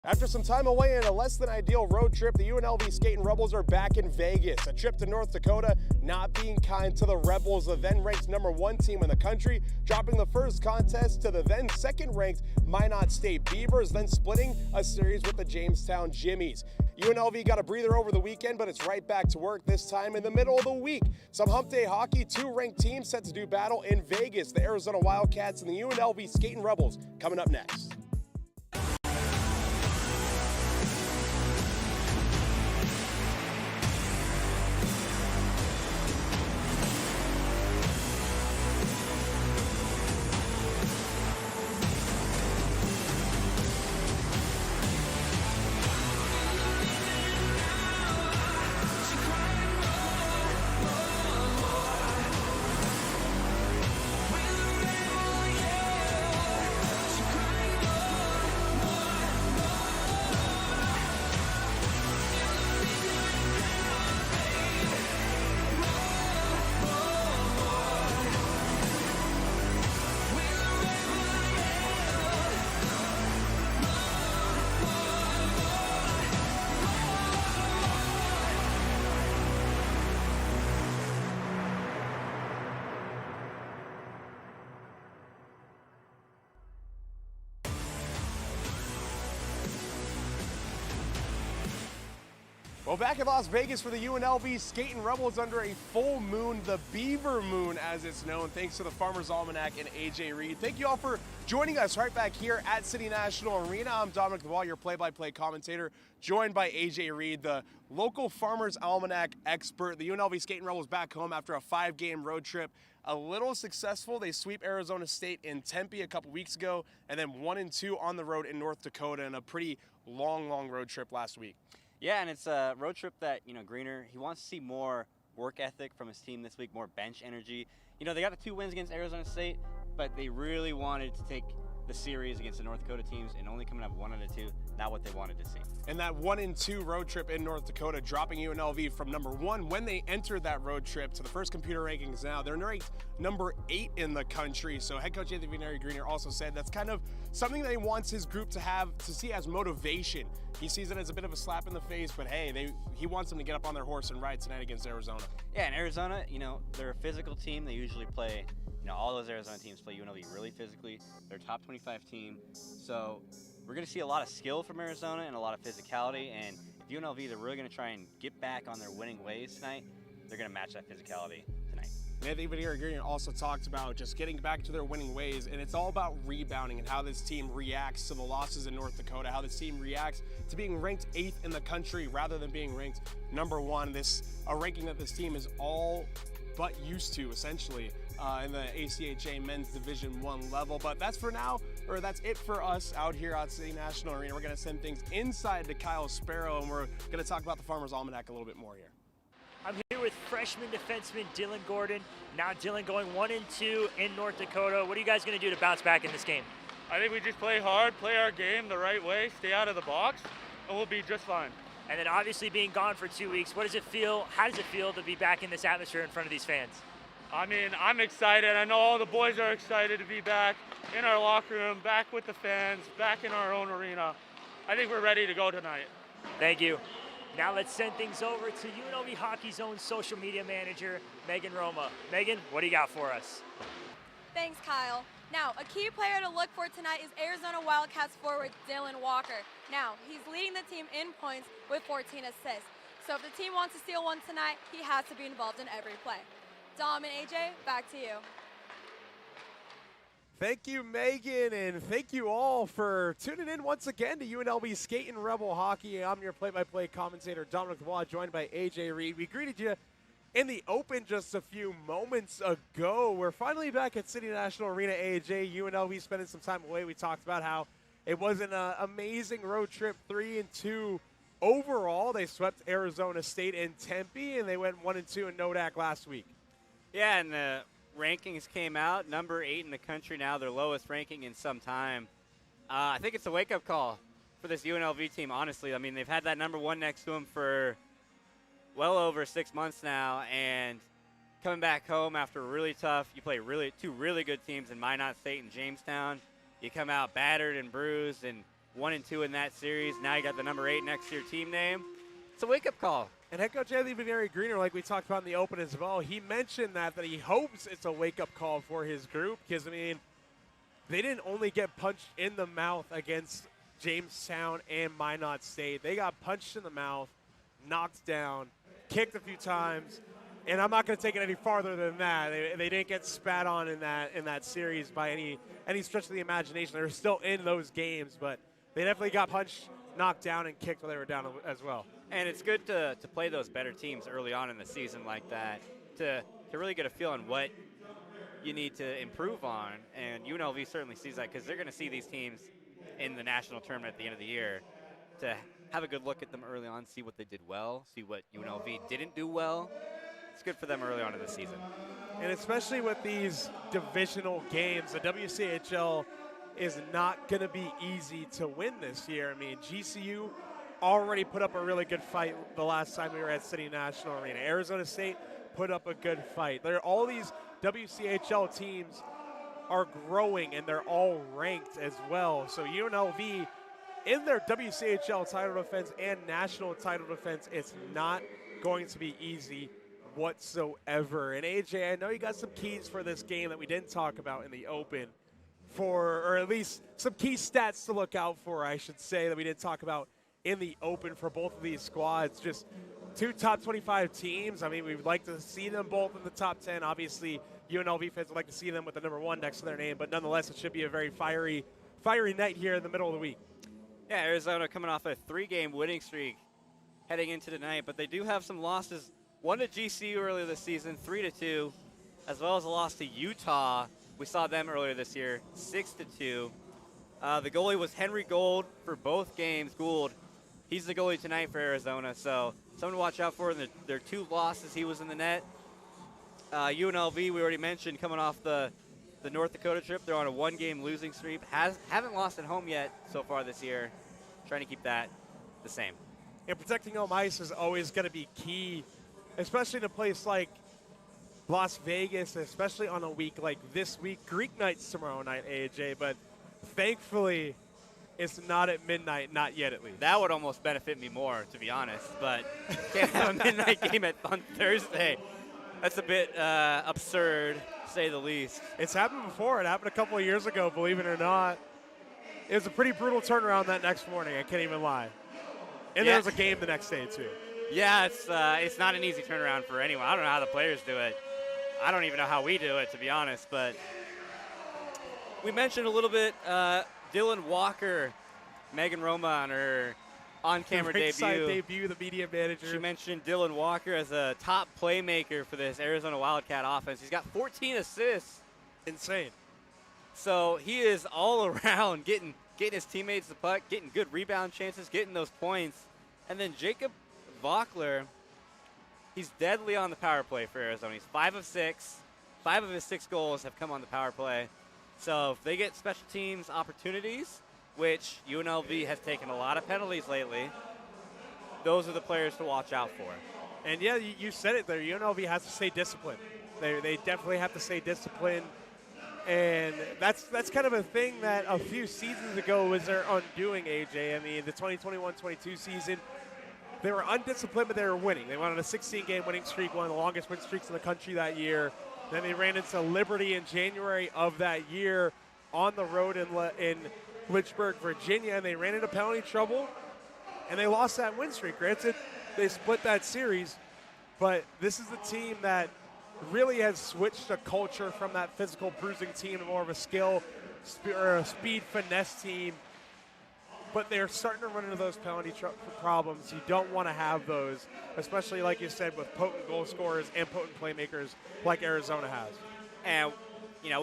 After some time away in a less than ideal road trip, the UNLV Skating Rebels are back in Vegas. A trip to North Dakota not being kind to the Rebels, the then ranked #1 team in the country, dropping the first contest to the then second ranked Minot State Beavers, then splitting a series with the Jamestown Jimmies. UNLV got a breather over the weekend, but it's right back to work, this time in the middle of the week. Some hump day hockey, two ranked teams set to do battle in Vegas, the Arizona Wildcats and the UNLV Skating Rebels, coming up next. Well, back in Las Vegas for the UNLV Skating Rebels under a full moon, the Beaver Moon as it's known, thanks to the Farmers Almanac and AJ Reed. Thank you all for joining us right back here at City National Arena. I'm Dominic Duval, your play-by-play commentator, joined by AJ Reed, the local Farmers Almanac expert. The UNLV Skating Rebels back home after a 5-game road trip. A little successful. They sweep Arizona State in Tempe a couple weeks ago, and then 1-2 on the road in North Dakota in a pretty long road trip last week. Yeah, and it's a road trip that, Greener, he wants to see more work ethic from his team this week, more bench energy. They got the 2 wins against Arizona State, but they really wanted to take the series against the North Dakota teams and only coming up 1 out of 2, not what they wanted to see. And that 1-2 road trip in North Dakota, dropping UNLV from #1 when they entered that road trip to the first computer rankings now. They're ranked #8 in the country. So head coach Anthony Greener also said that's kind of something that he wants his group to have, to see as motivation. He sees it as a bit of a slap in the face, but hey, he wants them to get up on their horse and ride tonight against Arizona. Yeah, and Arizona, they're a physical team. They usually play, all those Arizona teams play UNLV really physically. They're a top 25 team. So we're going to see a lot of skill from Arizona and a lot of physicality. And if UNLV is really going to try and get back on their winning ways tonight, they're going to match that physicality tonight. Anthony Greener also talked about just getting back to their winning ways, and it's all about rebounding and how this team reacts to the losses in North Dakota, how this team reacts to being ranked 8th in the country rather than being ranked #1. A ranking that this team is all but used to, essentially, in the ACHA Men's Division I level. But that's for now, or that's it for us out here at City National Arena. We're going to send things inside to Kyle Sparrow, and we're going to talk about the Farmers Almanac a little bit more here. I'm here with freshman defenseman Dylan Gordon. Now Dylan going 1-2 in North Dakota. What are you guys going to do to bounce back in this game? I think we just play hard, play our game the right way, stay out of the box, and we'll be just fine. And then obviously being gone for 2 weeks, how does it feel to be back in this atmosphere in front of these fans? I mean, I'm excited. I know all the boys are excited to be back in our locker room, back with the fans, back in our own arena. I think we're ready to go tonight. Thank you. Now let's send things over to UNLV Hockey's own social media manager, Megan Roma. Megan, what do you got for us? Thanks, Kyle. Now, a key player to look for tonight is Arizona Wildcats forward Dylan Walker. Now, he's leading the team in points with 14 assists. So if the team wants to steal one tonight, he has to be involved in every play. Dom and AJ, back to you. Thank you, Megan, and thank you all for tuning in once again to UNLV Skating Rebel Hockey. I'm your play-by-play commentator, Dominic Duval, joined by AJ Reed. We greeted you in the open just a few moments ago. We're finally back at City National Arena, AJ. UNLV spending some time away. We talked about how it was an amazing road trip, 3-2 overall. They swept Arizona State in Tempe, and they went 1-2 in Nodak last week. Yeah, and the rankings came out, #8 in the country now, their lowest ranking in some time. I think it's a wake-up call for this UNLV team, honestly. I mean, they've had that #1 next to them for well over 6 months now, and coming back home after really tough, you play two really good teams in Minot State and Jamestown. You come out battered and bruised and 1-2 in that series. Now you got the number 8 next to your team name. It's a wake-up call. And head coach Anthony Greener, like we talked about in the open as well, he mentioned that he hopes it's a wake-up call for his group because, I mean, they didn't only get punched in the mouth against Jamestown and Minot State. They got punched in the mouth, knocked down, kicked a few times, and I'm not going to take it any farther than that. They didn't get spat on in that series by any stretch of the imagination. They were still in those games, but they definitely got punched, knocked down, and kicked while they were down as well. And it's good to play those better teams early on in the season like that to really get a feel on what you need to improve on. And UNLV certainly sees that because they're going to see these teams in the national tournament at the end of the year to have a good look at them early on, see what they did well, see what UNLV didn't do well. It's good for them early on in the season. And especially with these divisional games, the WCHL is not going to be easy to win this year. I mean, GCU already put up a really good fight the last time we were at City National Arena. Arizona State put up a good fight. All these WCHL teams are growing, and they're all ranked as well. So UNLV, in their WCHL title defense and national title defense, it's not going to be easy whatsoever. And AJ, I know you got some keys for this game that we didn't talk about in the open, or at least some key stats to look out for, I should say, that we didn't talk about in the open for both of these squads. Just two top 25 teams. I mean, we'd like to see them both in the top 10. Obviously, UNLV fans would like to see them with the number 1 next to their name, but nonetheless, it should be a very fiery night here in the middle of the week. Yeah, Arizona coming off a 3-game winning streak heading into tonight, but they do have some losses. 1 to GCU earlier this season, 3-2, as well as a loss to Utah. We saw them earlier this year, 6-2. The goalie was Henry Gould for both games. Gould, he's the goalie tonight for Arizona, so someone to watch out for. In their 2 losses, he was in the net. UNLV, we already mentioned, coming off the North Dakota trip. They're on a 1-game losing streak. Haven't lost at home yet so far this year. Trying to keep that the same. And protecting home ice is always going to be key, especially in a place like Las Vegas, especially on a week like this week. Greek night's tomorrow night, AJ, but thankfully it's not at midnight, not yet at least. That would almost benefit me more, to be honest, but can't have a midnight game on Thursday. That's a bit absurd, to say the least. It's happened before. It happened a couple of years ago, believe it or not. It was a pretty brutal turnaround that next morning, I can't even lie. And yeah. There was a game the next day, too. Yeah, it's not an easy turnaround for anyone. I don't know how the players do it. I don't even know how we do it, to be honest. But we mentioned a little bit Dylan Walker, Megan Roma on her on-camera debut, the media manager. She mentioned Dylan Walker as a top playmaker for this Arizona Wildcat offense. He's got 14 assists. Insane. So he is all around getting his teammates the puck, getting good rebound chances, getting those points. And then Jacob Vockler, he's deadly on the power play for Arizona. He's 5 of 6. 5 of his 6 goals have come on the power play. So if they get special teams opportunities, which UNLV has taken a lot of penalties lately, those are the players to watch out for. And yeah, you said it there. UNLV has to stay disciplined. They definitely have to stay disciplined. And that's kind of a thing that a few seasons ago was their undoing, AJ. I mean, the 2021-22 season, they were undisciplined, but they were winning. They went on a 16-game winning streak, one of the longest win streaks in the country that year. Then they ran into Liberty in January of that year on the road in Lynchburg, Virginia, and they ran into penalty trouble, and they lost that win streak. Granted, they split that series, but this is the team that really has switched the culture from that physical bruising team to more of a skill or a speed finesse team. But they're starting to run into those penalty problems. You don't want to have those, especially like you said, with potent goal scorers and potent playmakers like Arizona has. And,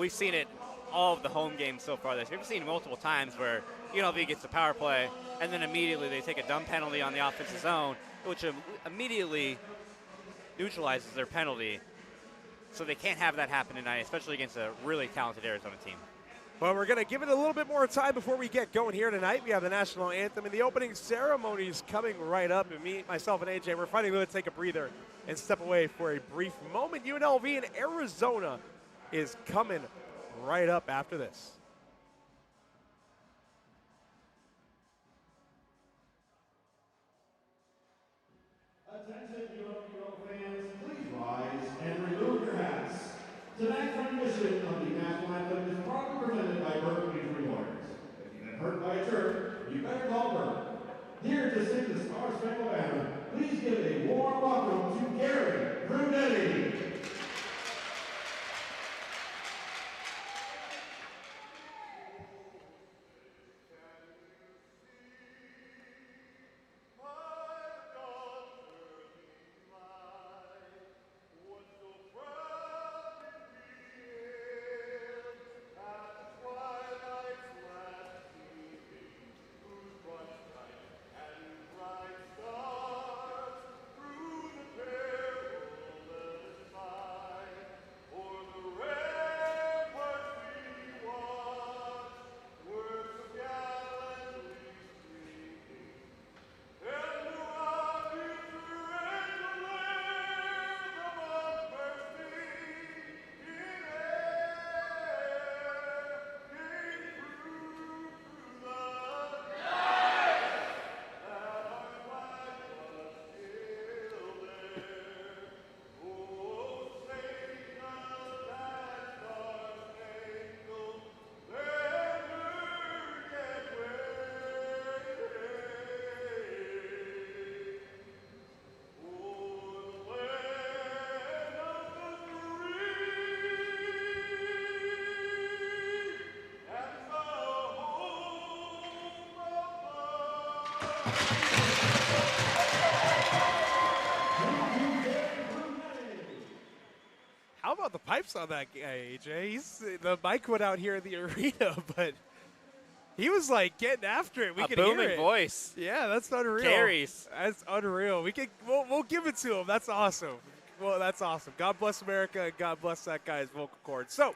we've seen it all of the home games so far this year. We've seen it multiple times where UNLV gets the power play, and then immediately they take a dumb penalty on the offensive zone, which immediately neutralizes their penalty. So they can't have that happen tonight, especially against a really talented Arizona team. Well, we're going to give it a little bit more time before we get going here tonight. We have the national anthem, and the opening ceremony is coming right up. And myself, and AJ, we're finally going to take a breather and step away for a brief moment. UNLV in Arizona is coming right up after this. pipes on that guy, AJ. The mic went out here in the arena, but he was like getting after it. We could hear it. A booming voice. Yeah, that's unreal. Carries. That's unreal. We'll give it to him. That's awesome. Well, that's awesome. God bless America, and God bless that guy's vocal cords. So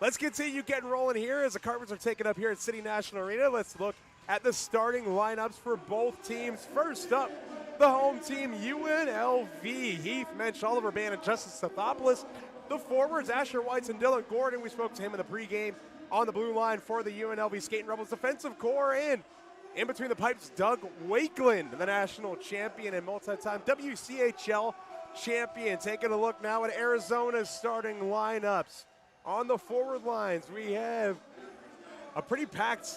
let's continue getting rolling here as the carpets are taken up here at City National Arena. Let's look at the starting lineups for both teams. First up, the home team, UNLV. Heath, Mensch, Oliver, Band, and Justice Stathopoulos. The forwards, Asher Whites and Dylan Gordon. We spoke to him in the pregame. On the blue line for the UNLV Skating Rebels defensive core, and in between the pipes, Doug Wakeland, the national champion and multi-time WCHL champion. Taking a look now at Arizona's starting lineups. On the forward lines, we have a pretty packed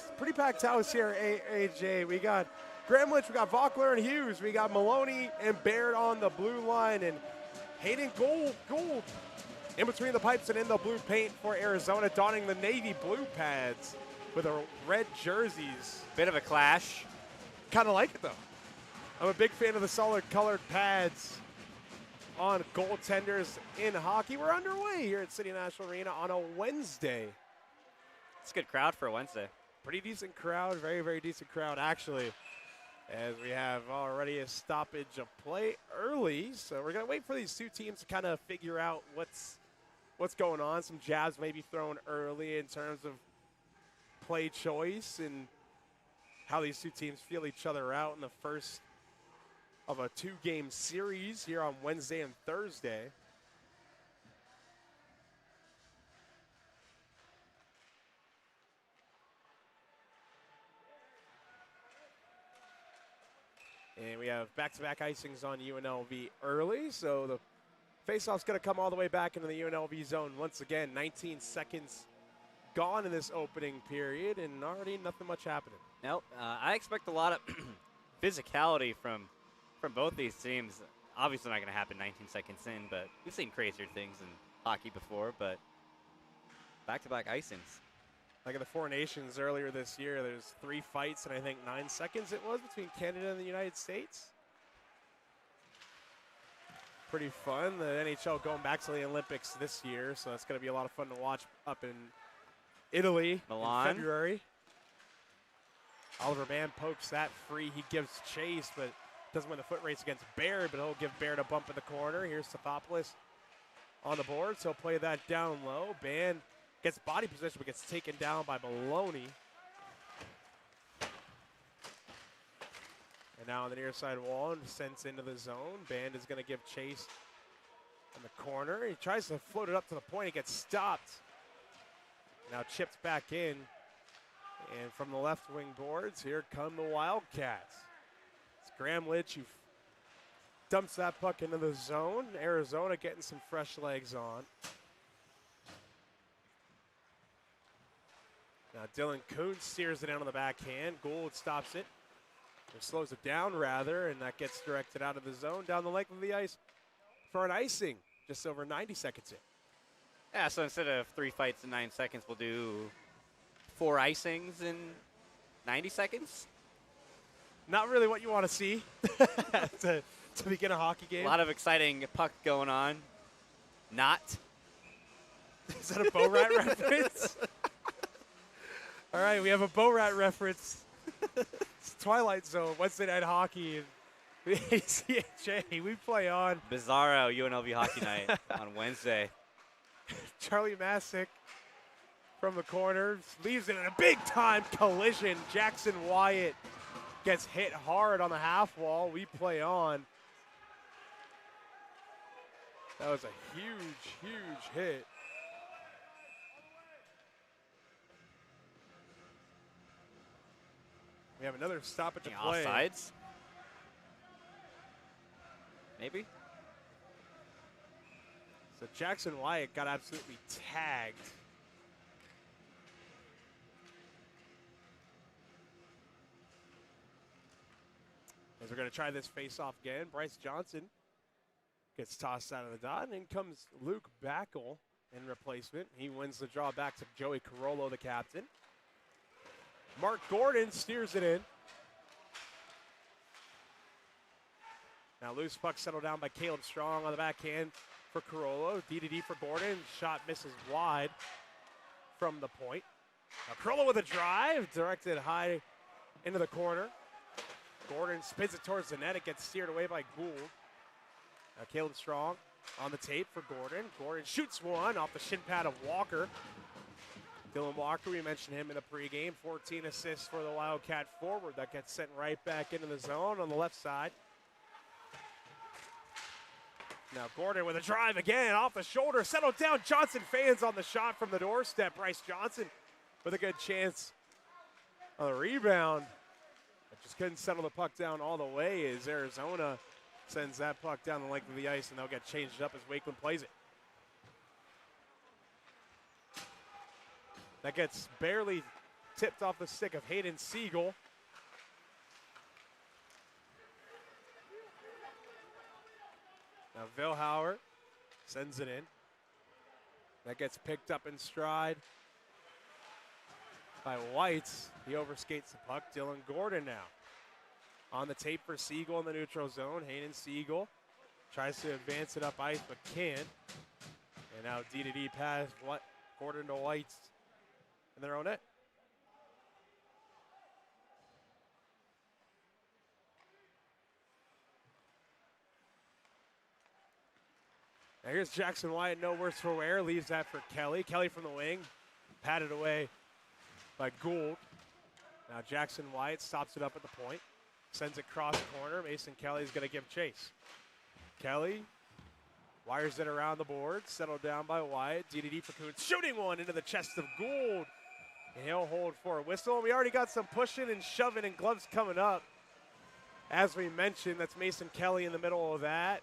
house here, AJ. We got Graham Lynch, we got Vockler and Hughes, we got Maloney and Baird on the blue line, and Hayden Gould in between the pipes and in the blue paint for Arizona, donning the navy blue pads with the red jerseys. Bit of a clash. Kind of like it, though. I'm a big fan of the solid colored pads on goaltenders in hockey. We're underway here at City National Arena on a Wednesday. It's a good crowd for a Wednesday. Pretty decent crowd, very, very decent crowd, actually, as we have already a stoppage of play early. So we're going to wait for these two teams to kind of figure out what's going on. Some jabs maybe thrown early in terms of play choice and how these two teams feel each other out in the first of a two-game series here on Wednesday and Thursday. And we have back-to-back icings on UNLV early, so the face-off's going to come all the way back into the UNLV zone once again. 19 seconds gone in this opening period, and already nothing much happening. Nope. I expect a lot of physicality from both these teams. Obviously not going to happen 19 seconds in, but we've seen crazier things in hockey before, but back-to-back icings. Like in the Four Nations earlier this year, there's 3 fights, and I think 9 seconds it was between Canada and the United States. Pretty fun. The NHL going back to the Olympics this year, so that's going to be a lot of fun to watch up in Italy Milan. in February. Oliver Mann pokes that free. He gives chase, but doesn't win the foot race against Baird, but he'll give Baird a bump in the corner. Here's Stathopoulos on the board, so he'll play that down low. Band gets body position, but gets taken down by Maloney. And now on the near side wall and sends into the zone. Band is going to give chase in the corner. He tries to float it up to the point. He gets stopped. Now chipped back in. And from the left wing boards, here come the Wildcats. It's Graham Lynch who dumps that puck into the zone. Arizona getting some fresh legs on. Now Dylan Kuhn steers it in on the backhand. Gould stops it. Or slows it down, rather, and that gets directed out of the zone down the length of the ice for an icing just over 90 seconds in. Yeah, so instead of 3 fights in 9 seconds, we'll do 4 icings in 90 seconds. Not really what you want to see to begin a hockey game. A lot of exciting puck going on. Not. Is that a Bo Rat reference? All right, we have a Bo Rat reference. It's Twilight Zone, Wednesday Night Hockey, and the ACHA. We play on. Bizarro UNLV Hockey Night on Wednesday. Charlie Masick from the corner leaves it in a big-time collision. Jackson Wyatt gets hit hard on the half wall. We play on. That was a huge, huge hit. We have another stoppage of play. Offsides? Maybe? So Jackson Wyatt got absolutely tagged. As we're going to try this face-off again, Bryce Johnson gets tossed out of the dot, and in comes Luke Backel in replacement. He wins the draw back to Joey Carollo, the captain. Mark Gordon steers it in. Now loose puck settled down by Caleb Strong on the backhand. for Carollo. D for Gordon. Shot misses wide from the point. Now Carollo with a drive, directed high into the corner. Gordon spins it towards the net. It gets steered away by Gould. Now Caleb Strong on the tape for Gordon. Gordon shoots one off the shin pad of Walker. Dylan Walker, we mentioned him in the pregame. 14 assists for the Wildcat forward. That gets sent right back into the zone on the left side. Now Gordon with a drive again off the shoulder. Settled down. Johnson fans on the shot from the doorstep. Bryce Johnson with a good chance on the rebound. But just couldn't settle the puck down all the way as Arizona sends that puck down the length of the ice, and they'll get changed up as Wakeland plays it. That gets barely tipped off the stick of Hayden Siegel. Now Vilhauer sends it in. That gets picked up in stride by Whites. He overskates the puck. Dylan Gordon now on the tape for Siegel in the neutral zone. Hayden Siegel tries to advance it up ice but can't. And now D pass Gordon to Whites in their own net. Now here's Jackson Wyatt, no worse for wear, leaves that for Kelly. Kelly from the wing, patted away by Gould. Now Jackson Wyatt stops it up at the point, sends it cross corner. Mason Kelly's gonna give chase. Kelly wires it around the board, settled down by Wyatt. DDD for Coons, shooting one into the chest of Gould. And he'll hold for a whistle. We already got some pushing and shoving and gloves coming up. As we mentioned, that's Mason Kelly in the middle of that.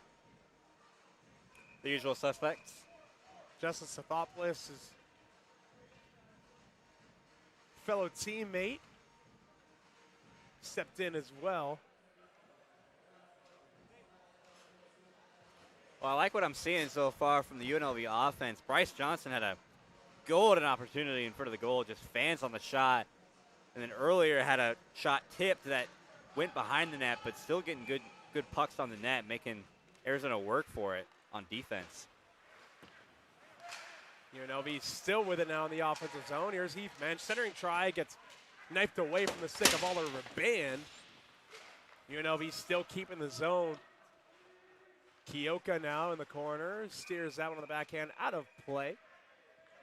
The usual suspects. Justin Sathopoulos, his fellow teammate, stepped in as well. Well, I like what I'm seeing so far from the UNLV offense. Bryce Johnson had a golden opportunity in front of the goal, just fans on the shot. And then earlier had a shot tipped that went behind the net, but still getting good pucks on the net, making Arizona work for it on defense. UNLV still with it now in the offensive zone. Here's Heath Mensch, centering try, gets knifed away from the stick of Oliver Band. UNLV still keeping the zone. Kioka now in the corner, steers that one on the backhand out of play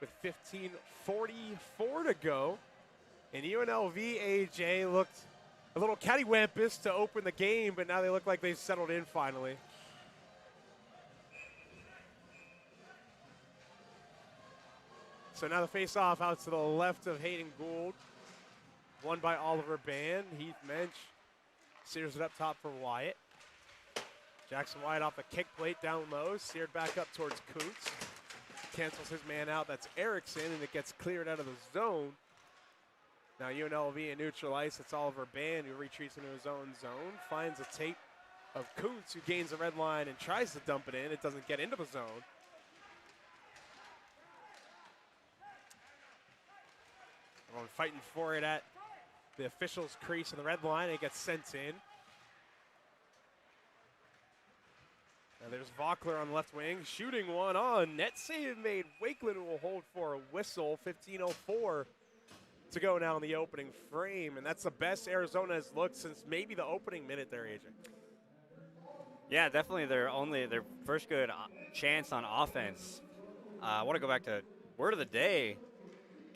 with 15:44 to go. And UNLV, AJ, looked a little cattywampus to open the game, but now they look like they've settled in finally. So now the face-off out to the left of Hayden Gould. Won by Oliver Band. Heath Mensch steers it up top for Wyatt. Jackson Wyatt off the kick plate down low. Steered back up towards Kuntz. Cancels his man out. That's Erickson, and it gets cleared out of the zone. Now UNLV in neutral ice. It's Oliver Band who retreats into his own zone. Finds a tape of Kuntz, who gains the red line and tries to dump it in. It doesn't get into the zone. Everyone fighting for it at the officials' crease in the red line. It gets sent in. Now there's Vockler on the left wing, shooting one on. Net save made. Wakeland will hold for a whistle. 15:04 to go now in the opening frame. And that's the best Arizona has looked since maybe the opening minute there, AJ. Yeah, definitely their first good chance on offense. I want to go back to word of the day.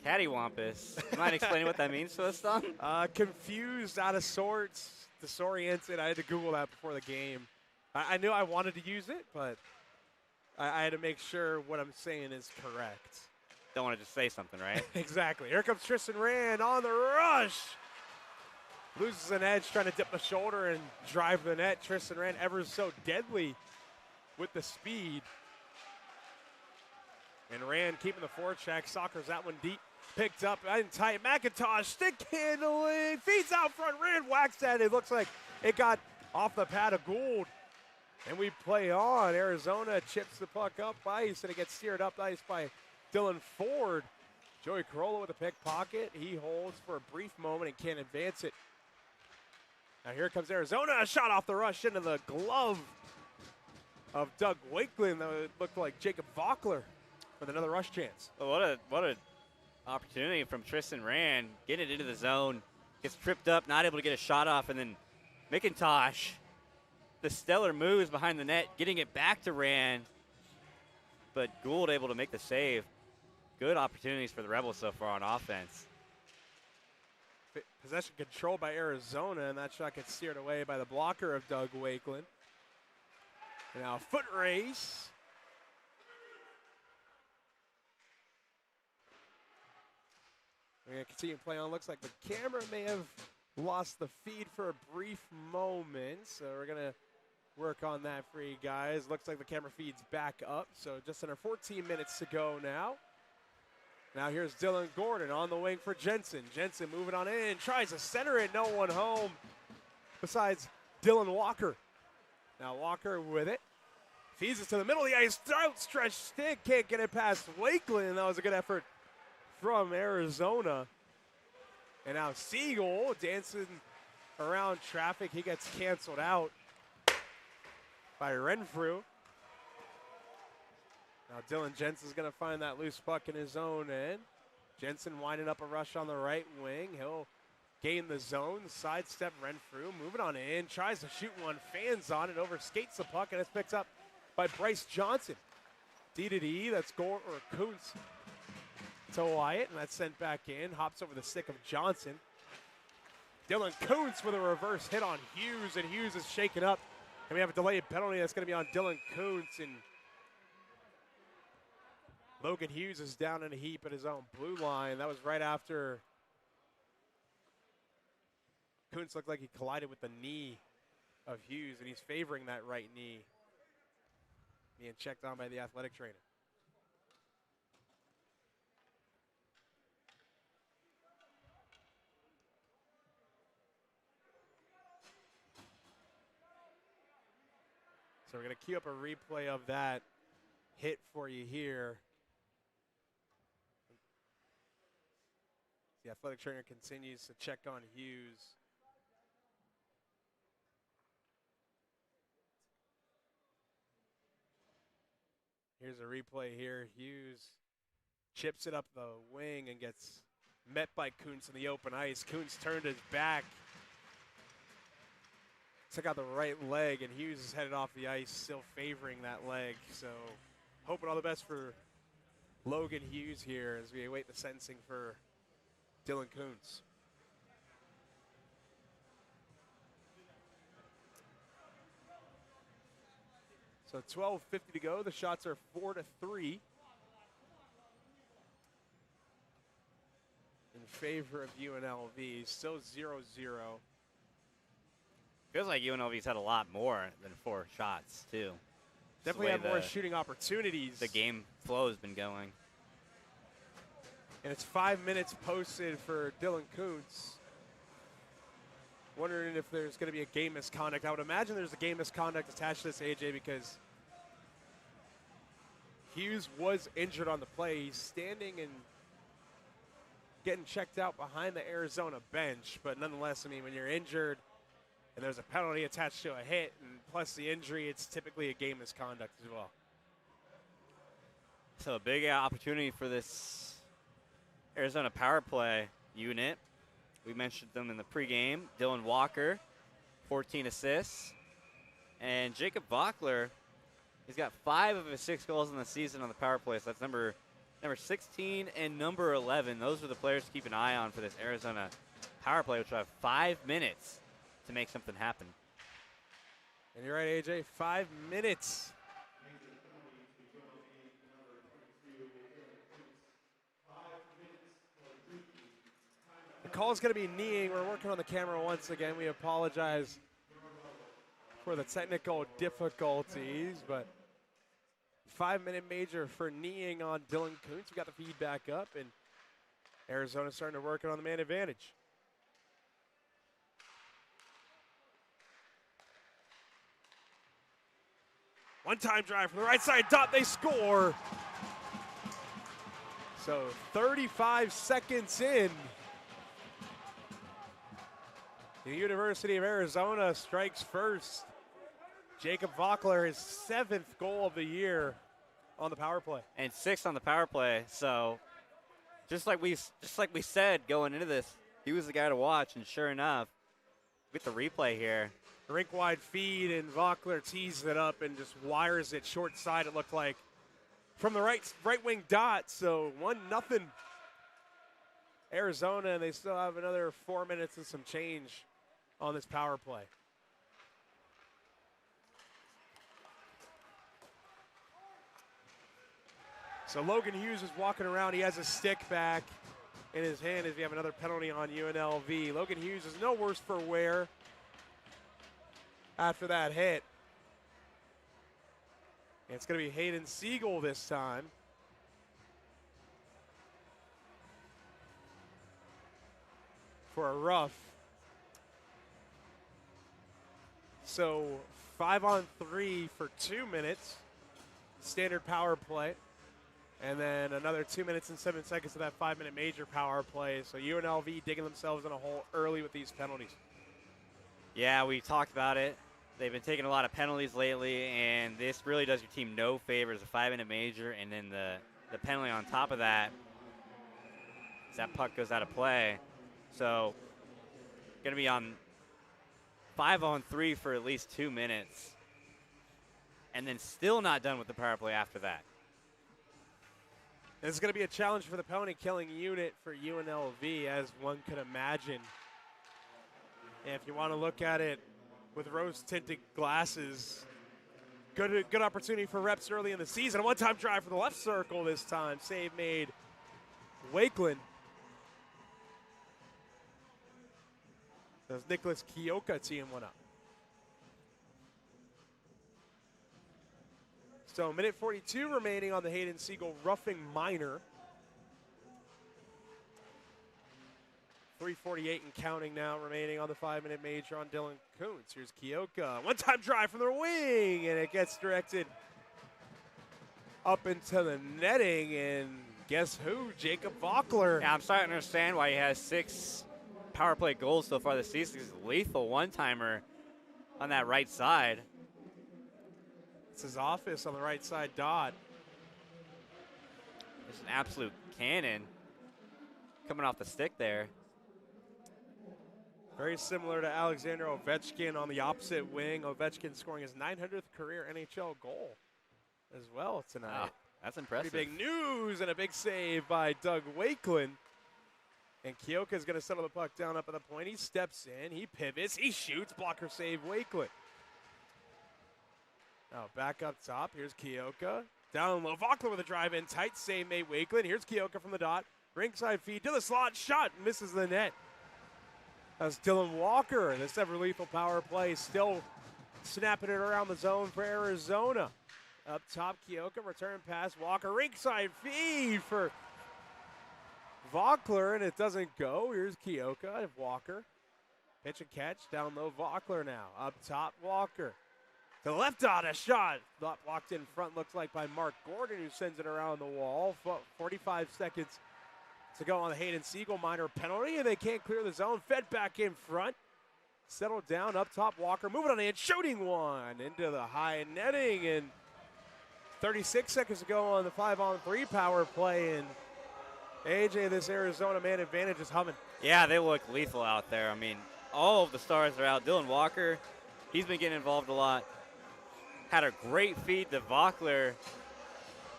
Cattywampus. You mind explaining what that means to us, Don? Confused, out of sorts, disoriented. I had to Google that before the game. I knew I wanted to use it, but I had to make sure what I'm saying is correct. Don't want to just say something, right? Exactly. Here comes Tristan Rand on the rush. Loses an edge, trying to dip the shoulder and drive the net. Tristan Rand ever so deadly with the speed. And Rand keeping the forecheck. Sockers that one deep. Picked up and tight. McIntosh stick handling. Feeds out front. Rand whacks that. It looks like it got off the pad of Gould. And we play on. Arizona chips the puck up ice, and it gets steered up ice by Dylan Ford. Joey Carollo with a pickpocket. He holds for a brief moment and can't advance it. Now here comes Arizona. A shot off the rush into the glove of Doug Wakeland. That looked like Jacob Vockler with another rush chance. Well, what a opportunity from Tristan Rand. Getting it into the zone. Gets tripped up, not able to get a shot off, and then McIntosh, the stellar moves behind the net, getting it back to Rand. But Gould able to make the save. Good opportunities for the Rebels so far on offense. Possession control by Arizona, and that shot gets steered away by the blocker of Doug Wakeland. And now a foot race. We're going to continue to play on. Looks like the camera may have lost the feed for a brief moment, so we're going to work on that for you guys. Looks like the camera feed's back up, so just under 14 minutes to go now. Now here's Dylan Gordon on the wing for Jensen. Jensen moving on in, tries to center it, no one home besides Dylan Walker. Now Walker with it. Feeds it to the middle of the ice, outstretched stick, can't get it past Wakeland. That was a good effort from Arizona. And now Siegel dancing around traffic. He gets canceled out by Renfrew. Now Dylan Jensen's going to find that loose puck in his own end. Jensen winding up a rush on the right wing. He'll gain the zone, sidestep Renfrew, moving on in, tries to shoot one, fans on it, over skates the puck, and it's picked up by Bryce Johnson. D to D, that's Kuntz to Wyatt, and that's sent back in. Hops over the stick of Johnson. Dylan Kuntz with a reverse hit on Hughes, and Hughes is shaken up. And we have a delayed penalty that's going to be on Dylan Kuntz, and Logan Hughes is down in a heap at his own blue line. That was right after Kuntz looked like he collided with the knee of Hughes, and he's favoring that right knee. Being checked on by the athletic trainer. So we're going to queue up a replay of that hit for you here. The athletic trainer continues to check on Hughes. Here's a replay here. Hughes chips it up the wing and gets met by Kuntz in the open ice. Kuntz turned his back, took out the right leg, and Hughes is headed off the ice, still favoring that leg. So hoping all the best for Logan Hughes here as we await the sentencing for Dylan Kuntz. So 12:50 to go. The shots are 4-3 in favor of UNLV. Still 0-0. Feels like UNLV's had a lot more than 4 shots, too. Definitely had more shooting opportunities. The game flow has been going. And it's 5 minutes posted for Dylan Kuntz. Wondering if there's going to be a game misconduct. I would imagine there's a game misconduct attached to this, AJ, because Hughes was injured on the play. He's standing and getting checked out behind the Arizona bench. But nonetheless, I mean, when you're injured and there's a penalty attached to a hit, and plus the injury, it's typically a game misconduct as well. So a big opportunity for this Arizona power play unit. We mentioned them in the pregame. Dylan Walker, 14 assists. And Jacob Vockler, he's got 5 of his 6 goals in the season on the power play. So that's number 16 and number 11. Those are the players to keep an eye on for this Arizona power play, which will have 5 minutes to make something happen. And you're right, AJ, 5 minutes. The call is going to be kneeing. We're working on the camera once again. We apologize for the technical difficulties, but 5-minute major for kneeing on Dylan Kuntz. We got the feedback up, and Arizona's starting to work on the man advantage. One-time drive from the right side, dot, they score. So 35 seconds in. The University of Arizona strikes first. Jacob Vockler, his 7th goal of the year on the power play. And 6 on the power play. So just like we said going into this, he was the guy to watch, and sure enough, with the replay here. Rink-wide feed, and Vockler tees it up and just wires it short side, it looked like, from the right wing dot. So 1-0 Arizona, and they still have another 4 minutes and some change on this power play. So Logan Hughes is walking around. He has a stick back in his hand as we have another penalty on UNLV. Logan Hughes is no worse for wear after that hit. And it's going to be Hayden Siegel this time. For a rough. So 5-on-3 for 2 minutes. Standard power play. And then another 2 minutes and 7 seconds of that 5-minute major power play. So UNLV digging themselves in a hole early with these penalties. Yeah, we talked about it. They've been taking a lot of penalties lately, and this really does your team no favors. A 5-minute major, and then the penalty on top of that, as that puck goes out of play. So going to be on 5-on-3 for at least 2 minutes, and then still not done with the power play after that. This is going to be a challenge for the penalty-killing unit for UNLV, as one could imagine. And if you want to look at it with rose-tinted glasses, good opportunity for reps early in the season. A one-time drive for the left circle this time. Save made Wakeland. Does Nicholas Kioka teeing one up. So minute 42 remaining on the Hayden Siegel roughing minor. 3:48 and counting now remaining on the 5-minute major on Dylan Kuntz. Here's Kioka. One-time drive from the wing, and it gets directed up into the netting, and guess who? Jacob Vockler. Yeah, I'm starting to understand why he has 6 power play goals so far this season. He's a lethal one-timer on that right side. It's his office on the right side dot. It's an absolute cannon coming off the stick there. Very similar to Alexander Ovechkin on the opposite wing. Ovechkin scoring his 900th career NHL goal as well tonight. Wow, that's impressive. Pretty big news, and a big save by Doug Wakeland. And Kioka is going to settle the puck down up at the point. He steps in, he pivots, he shoots, blocker save Wakeland. Now back up top, here's Kioka. Down low, Vockler with a drive in, tight save made Wakeland. Here's Kioka from the dot. Ringside feed to the slot, shot, misses the net. That's Dylan Walker. This ever lethal power play still snapping it around the zone for Arizona. Up top, Kioka, return pass, Walker, ringside feed for Vockler, and it doesn't go. Here's Kioka, Walker. Pitch and catch, down low, Vockler now. Up top, Walker. To the left dot, a shot. Blocked in front, looks like by Mark Gordon, who sends it around the wall. 45 seconds to go on the Hayden Siegel minor penalty, and they can't clear the zone. Fed back in front. Settled down, up top, Walker moving on in, shooting one into the high netting, and 36 seconds to go on the 5-on-3 power play, and AJ, this Arizona man advantage is humming. Yeah, they look lethal out there. I mean, all of the stars are out. Dylan Walker, he's been getting involved a lot. Had a great feed to Vockler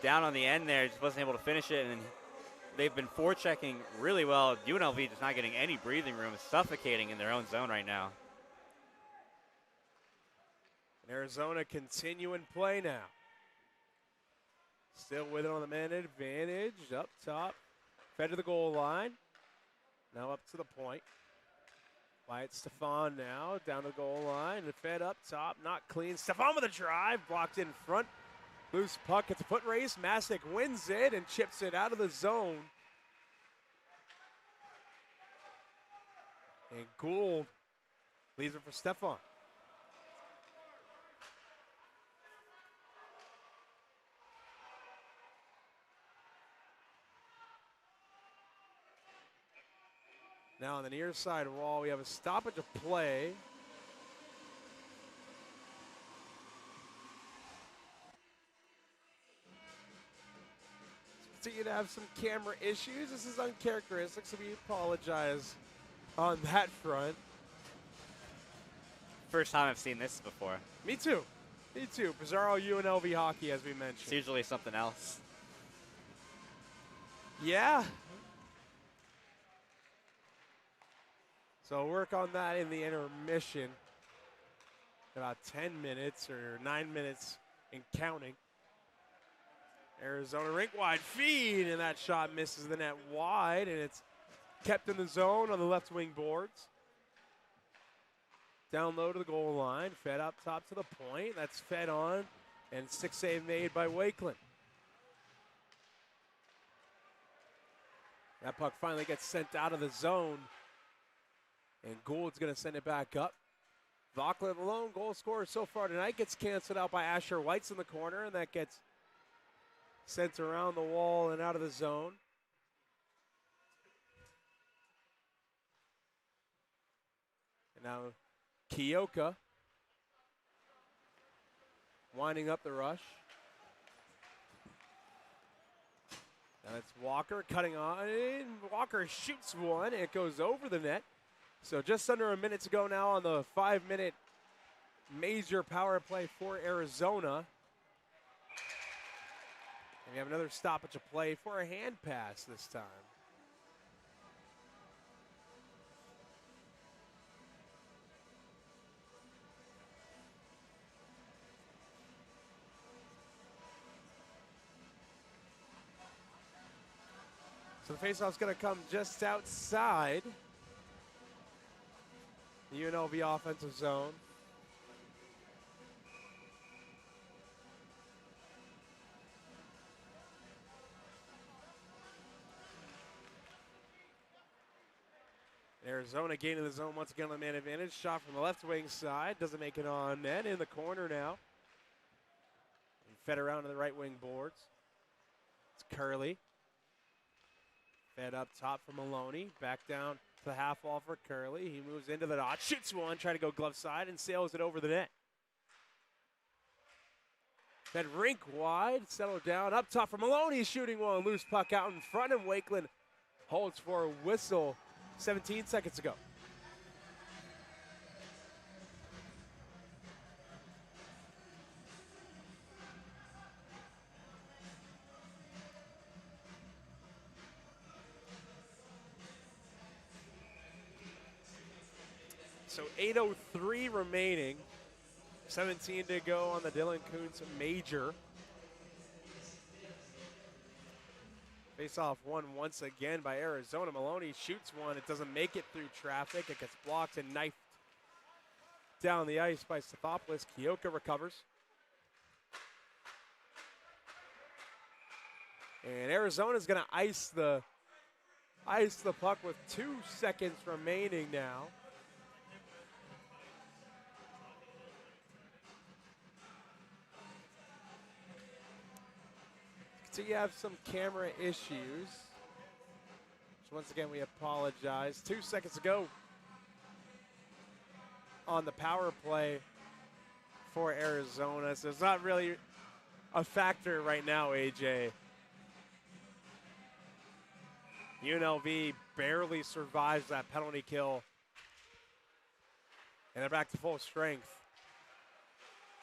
down on the end there, just wasn't able to finish it, and they've been forechecking really well. UNLV just not getting any breathing room, suffocating in their own zone right now. And Arizona continuing play now. Still with it on the man advantage, up top. Fed to the goal line. Now up to the point. Wyatt Stefan now down the goal line. And fed up top, not clean. Stefan with a drive, blocked in front. Loose puck, it's a foot race. Masick wins it and chips it out of the zone. And Gould leaves it for Stefan. Now on the near side wall, we have a stoppage of play. did have some camera issues. This is uncharacteristic, so we apologize on that front. First time I've seen this before. Me too. Me too. Bizarro UNLV hockey, as we It's mentioned. usually something else. Yeah. So work on that in the intermission. About 10 minutes or 9 minutes and counting. Arizona rink wide feed, and that shot misses the net wide, and it's kept in the zone on the left wing boards. Down low to the goal line, fed up top to the point. That's fed on, and stick save made by Wakeland. That puck finally gets sent out of the zone, and Gould's going to send it back up. Vauclin, the lone goal scorer so far tonight, gets canceled out by Asher White's in the corner, and that gets sent around the wall and out of the zone. And now Kioka winding up the rush. Now it's Walker cutting on. Walker shoots one. It goes over the net. So just under a minute to go now on the 5-minute major power play for Arizona. And we have another stoppage of play for a hand pass this time. So the faceoff's going to come just outside the UNLV offensive zone. Arizona gaining the zone once again on the man advantage. Shot from the left wing side. Doesn't make it on net. In the corner now. And fed around to the right wing boards. It's Curley. Fed up top for Maloney. Back down to the half wall for Curley. He moves into the dot. Shoots one. Trying to go glove side and sails it over the net. Fed rink wide. Settled down. Up top for Maloney. Shooting one. Loose puck out in front. And Wakeland holds for a whistle. 17 seconds ago. So 8:03 remaining. 17 to go on the Dylan Kuntz major. Face-off won once again by Arizona. Maloney shoots one. It doesn't make it through traffic. It gets blocked and knifed down the ice by Stathopoulos. Kioka recovers. And Arizona's going to ice the puck with 2 seconds remaining now. So you have some camera issues. So once again, we apologize. 2 seconds ago on the power play for Arizona. So it's not really a factor right now, AJ. UNLV barely survives that penalty kill. And they're back to full strength.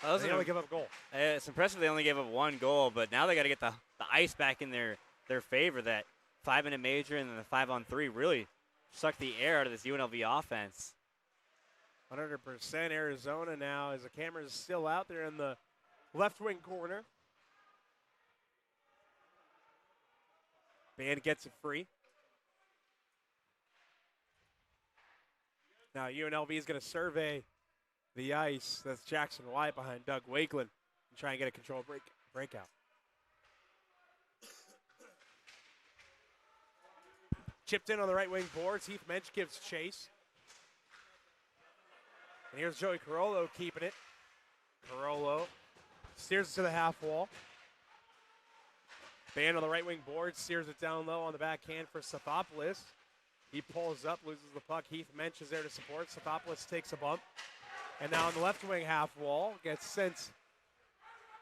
They only give up a goal. It's impressive they only gave up 1 goal, but now they got to get the ice back in their favor. That 5-minute major and then the 5-on-3 really sucked the air out of this UNLV offense. 100% Arizona now as the camera's still out there in the left wing corner. Band gets it free. Now UNLV is going to survey the ice. That's Jackson White behind Doug Wakeland and try and get a controlled breakout. Chipped in on the right wing boards. Heath Mensch gives chase. And here's Joey Carollo keeping it. Carollo steers it to the half wall. Band on the right wing board, steers it down low on the backhand for Stathopoulos. He pulls up, loses the puck. Heath Mensch is there to support. Stathopoulos takes a bump. And now on the left wing half wall, gets sent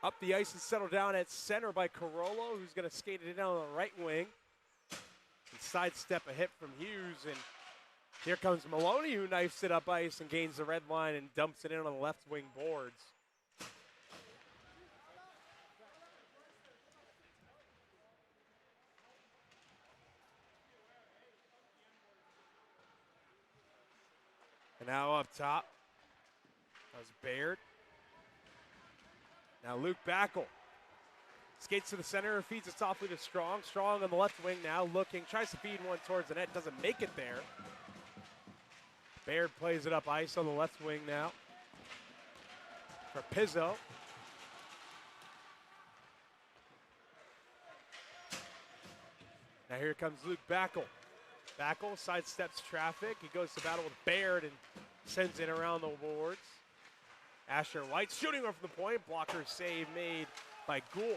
Up the ice and settled down at center by Carollo, who's going to skate it in on the right wing. And sidestep a hit from Hughes, and here comes Maloney, who knifes it up ice and gains the red line and dumps it in on the left wing boards. And now up top, that was Baird. Now Luke Backel skates to the center, feeds it softly to Strong. Strong on the left wing now, looking, tries to feed one towards the net, doesn't make it there. Baird plays it up ice on the left wing now for Pizzo. Now here comes Luke Backel. Backel sidesteps traffic. He goes to battle with Baird and sends it around the boards. Asher White shooting off the point. Blocker save made by Gould.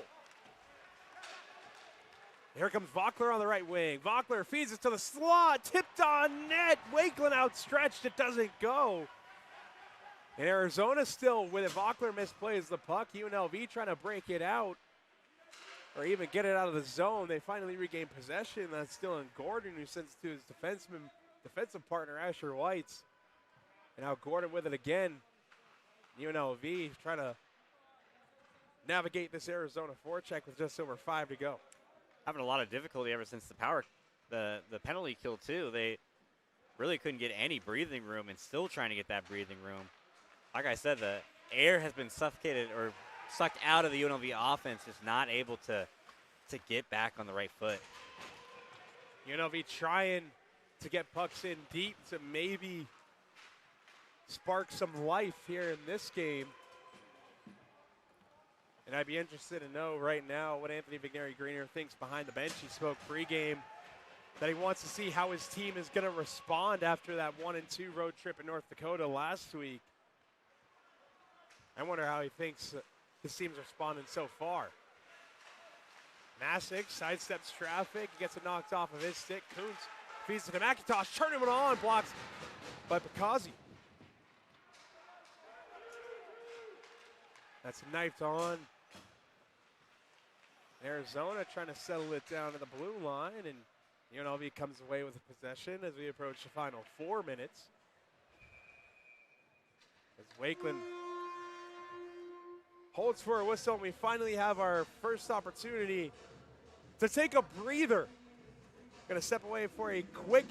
Here comes Vockler on the right wing. Vockler feeds it to the slot. Tipped on net. Wakeland outstretched. It doesn't go. And Arizona still with it. Vockler misplays the puck. UNLV trying to break it out or even get it out of the zone. They finally regain possession. That's still in Gordon, who sends it to his defensive partner, Asher Whites. And now Gordon with it again. UNLV trying to navigate this Arizona forecheck with just over 5 to go. Having a lot of difficulty ever since the penalty kill too. They really couldn't get any breathing room and still trying to get that breathing room. Like I said, the air has been suffocated or sucked out of the UNLV offense, just not able to get back on the right foot. UNLV trying to get pucks in deep to maybe spark some life here in this game. And I'd be interested to know right now what Anthony Vigneri-Greener thinks behind the bench. He spoke pregame that he wants to see how his team is going to respond after that 1-2 road trip in North Dakota last week. I wonder how he thinks his team's responding so far. Masick sidesteps traffic, gets it knocked off of his stick. Kuntz feeds it to McIntosh, turning it on, blocks by Picazzi. That's knifed on. Arizona trying to settle it down to the blue line, and UNLV comes away with the possession as we approach the final 4 minutes. As Wakeland holds for a whistle, and we finally have our first opportunity to take a breather. Going to step away for a quick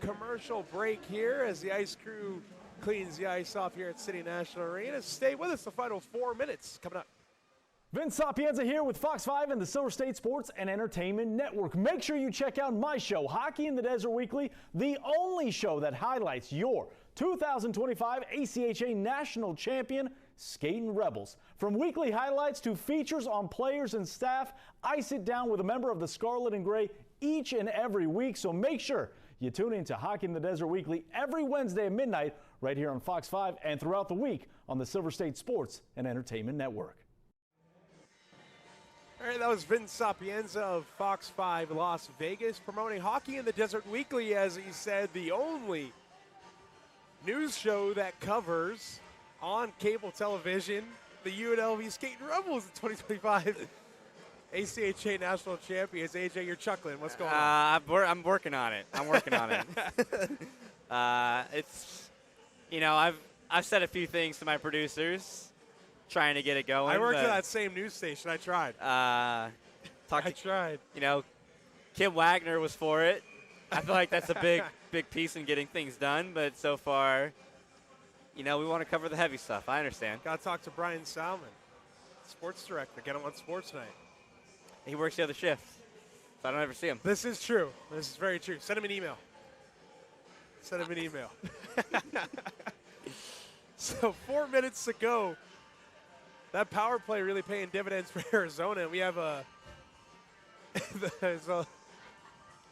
commercial break here as the ice crew cleans the ice off here at City National Arena. Stay with us, the final 4 minutes coming up. Vince Sapienza here with Fox 5 and the Silver State Sports and Entertainment Network. Make sure you check out my show, Hockey in the Desert Weekly, the only show that highlights your 2025 ACHA National Champion Skating Rebels. From weekly highlights to features on players and staff, I sit down with a member of the Scarlet and Gray each and every week, so make sure you tune in to Hockey in the Desert Weekly every Wednesday at midnight right here on Fox 5 and throughout the week on the Silver State Sports and Entertainment Network. All right, that was Vince Sapienza of Fox 5 Las Vegas promoting Hockey in the Desert Weekly, as he said, the only news show that covers on cable television the UNLV Skating Rebels in 2025 ACHA National Champions. AJ, you're chuckling. What's going on? I'm working on it. It's, I've said a few things to my producers trying to get it going. I worked at that same news station. I tried. I tried. Kim Wagner was for it. I feel like that's a big piece in getting things done, but so far, we want to cover the heavy stuff. I understand. Got to talk to Brian Salmon, sports director. Get him on Sports Night. He works the other shift, so I don't ever see him. This is true. This is very true. Send him an email. So 4 minutes to go. That power play really paying dividends for Arizona. We have there's